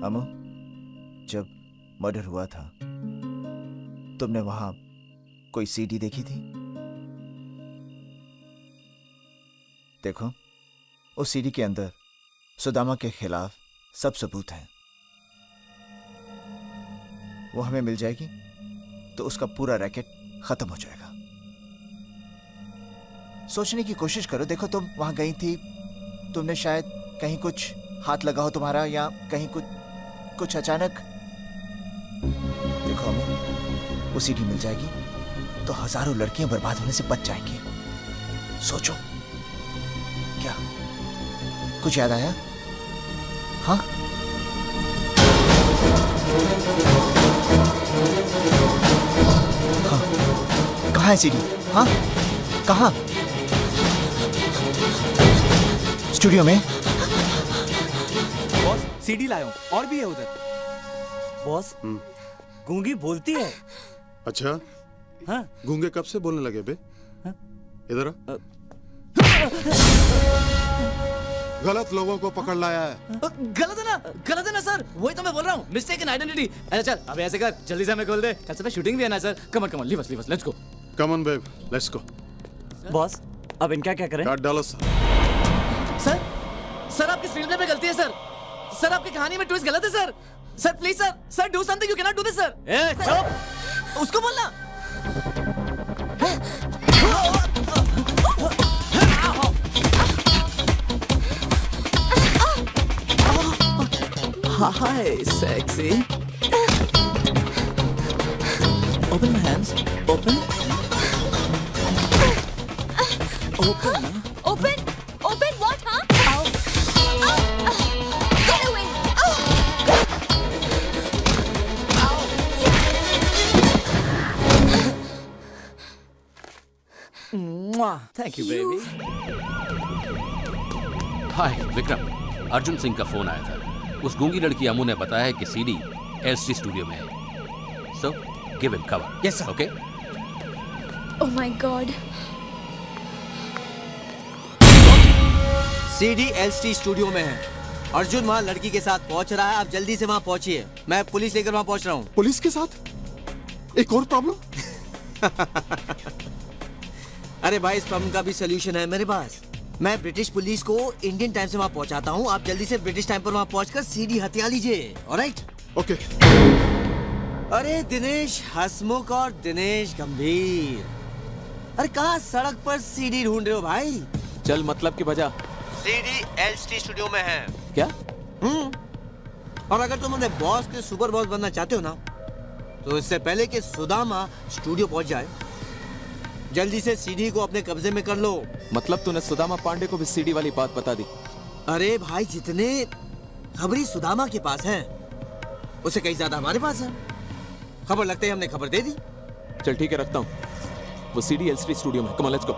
Amo, जब मर्डर हुआ था तुमने वहां कोई सीडी देखी थी? देखो, उस सीडी के अंदर सुदामा के खिलाफ सब सबूत हैं। वो हमें मिल जाएगी तो उसका पूरा रैकेट खत्म हो जाएगा। सोचने की कोशिश करो। देखो, तुम वहां गई थी, तुमने शायद कहीं कुछ हाथ लगा हो तुम्हारा, या कहीं कुछ अचानक। देखो अमो, वो सीडी मिल जाएगी तो हजारों लड़कियां बर्बाद होने से बच जाएंगी। सोचो, क्या कुछ याद आया? हाँ, कहाँ है सीडी? हाँ, कहाँ? स्टूडियो में। बॉस, सीडी लाया हूँ, और भी है उधर। बॉस, गूंगी बोलती है। अच्छा? हाँ? गूंगे कब से बोलने लगे बे? हाँ? इधर आ। गलत लोगों को पकड़ लाया है। गलत है ना सर, वही तो मैं बोल रहा हूँ। Mistake in identity. अरे चल, अब ऐसे कर, जल्दी से हमें खोल दे, कल से शूटिंग भी है ना sir. Come on leave us, let's go. Come on babe, let's go. Boss, अब इनका क्या करें? काट डालो सर। सर आपकी स्क्रीन प्ले में गलती है सर। सर आपकी कहानी में ट्विस्ट गलत है sir. Sir please sir do something, you can not do this sir. ए चुप, उसको बोलना। Hi, sexy. Open my hands. Open. Open. Open what, huh? Get away. Thank you, baby. हाय विक्रम, अर्जुन सिंह का फोन आया था। उस गूंगी लड़की अमू ने बताया है कि सीडी एलसी स्टूडियो में है। So give him cover. Yes sir. Okay. Oh my God. CD LC studio में है। अर्जुन वहाँ लड़की के साथ पहुँच रहा है, आप जल्दी से वहाँ पहुँचिए। मैं पुलिस लेकर वहाँ पहुँच रहा हूँ। पुलिस के साथ? एक और प्रॉब्लम? अरे भाई, इस प्रॉब्लम का भी सोल्यूशन है मेरे पास। मैं ब्रिटिश पुलिस को इंडियन टाइम से वहाँ पहुँचाता हूँ। आप जल्दी से ब्रिटिश टाइम पर वहाँ पहुँचकर सीडी हथिया लीजिए। ऑलराइट? ओके। अरे दिनेश हसमुख और दिनेश गंभीर, अरे कहाँ सड़क पर सीडी ढूंढ रहे हो भाई? चल मतलब की बजा। सीडी एलसी स्टूडियो में है। क्या? और अगर तुम अपने बॉस के सुपर बॉस बनना चाहते हो ना, तो इससे पहले कि सुदामा स्टूडियो पहुंच जाए, जल्दी से सीडी को अपने कब्जे में कर लो। मतलब तूने सुदामा पांडे को भी सीडी वाली बात बता दी? अरे भाई, जितने खबरी सुदामा के पास हैं, उससे कहीं ज्यादा हमारे पास है। खबर लगते ही हमने खबर दे दी। चल ठीक है, रखता हूँ। वो सीडी एलसी स्टूडियो में। Come on, let's go.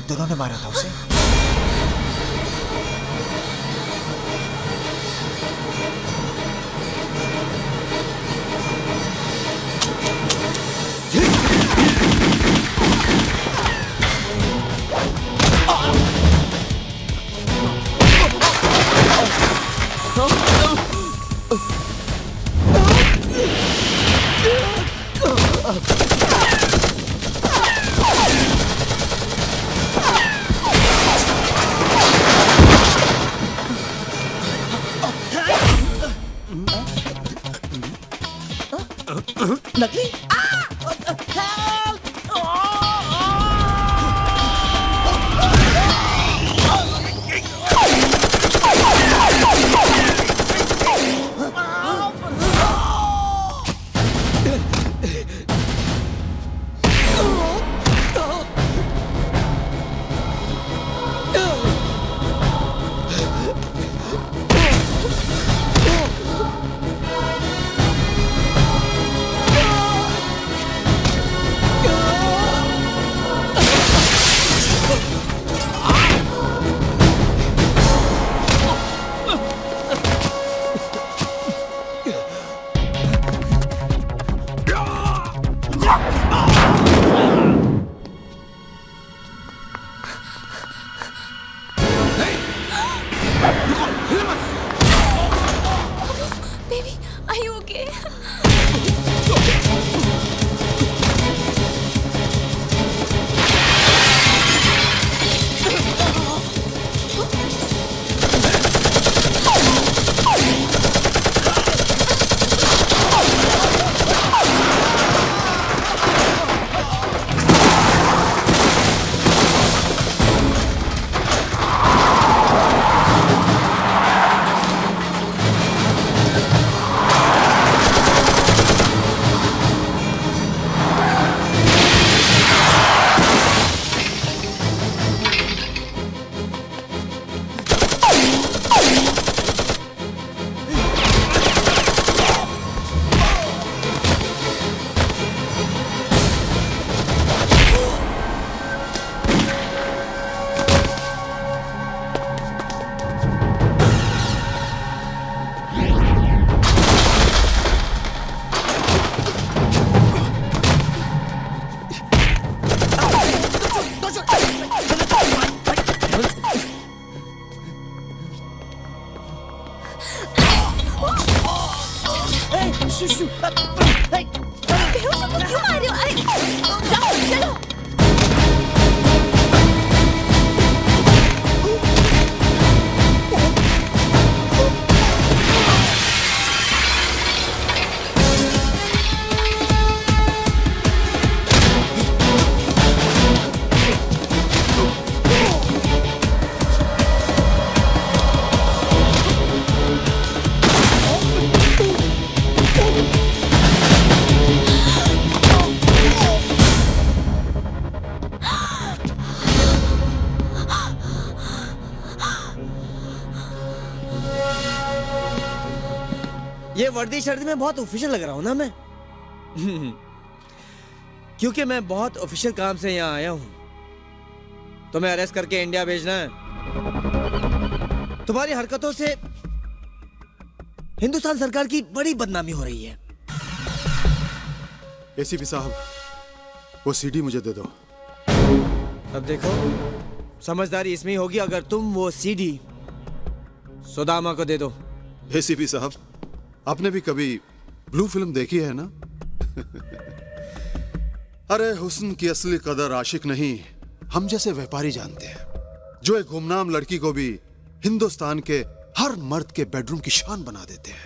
तुम दोनों ने मारा था उसे? नकली Baby, are you okay? बेहोश हो क्यों मार रहे हो? अरे जाओ चलो। ये वर्दी शर्दी में बहुत ऑफिशियल लग रहा हूँ ना मैं? क्योंकि मैं बहुत ऑफिशियल काम से यहाँ आया हूँ। तुम्हें अरेस्ट करके इंडिया भेजना है। तुम्हारी हरकतों से हिंदुस्तान सरकार की बड़ी बदनामी हो रही है। एसीपी साहब, वो सीडी मुझे दे दो। अब देखो, समझदारी इसमें ही होगी अगर तुम वो सीडी सुदामा को दे दो। एसीपी साहब, आपने भी कभी ब्लू फिल्म देखी है ना? अरे हुस्न की असली कदर आशिक नहीं, हम जैसे व्यापारी जानते हैं, जो एक गुमनाम लड़की को भी हिंदुस्तान के हर मर्द के बेडरूम की शान बना देते हैं।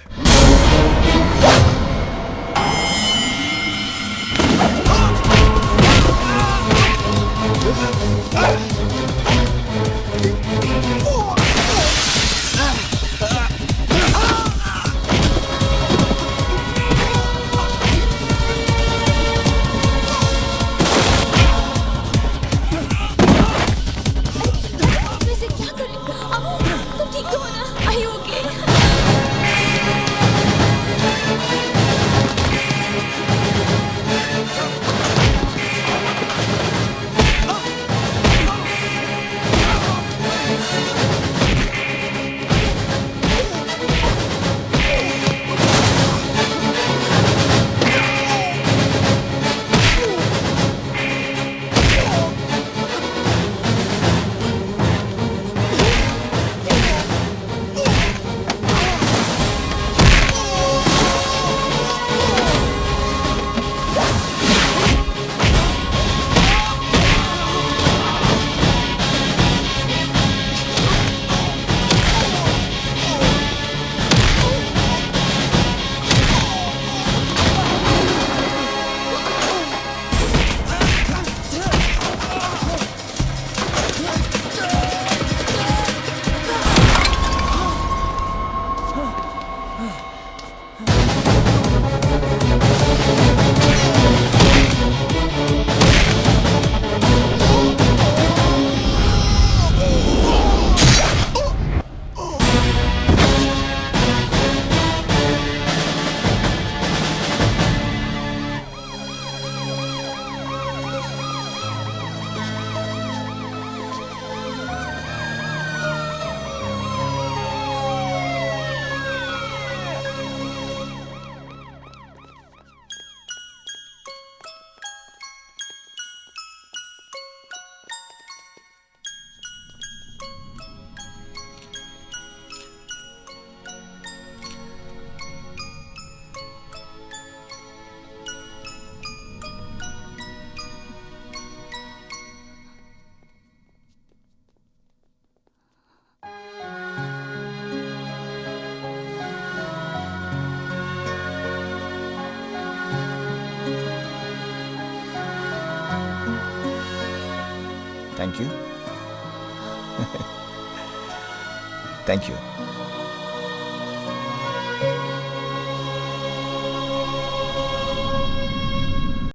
Thank you thank you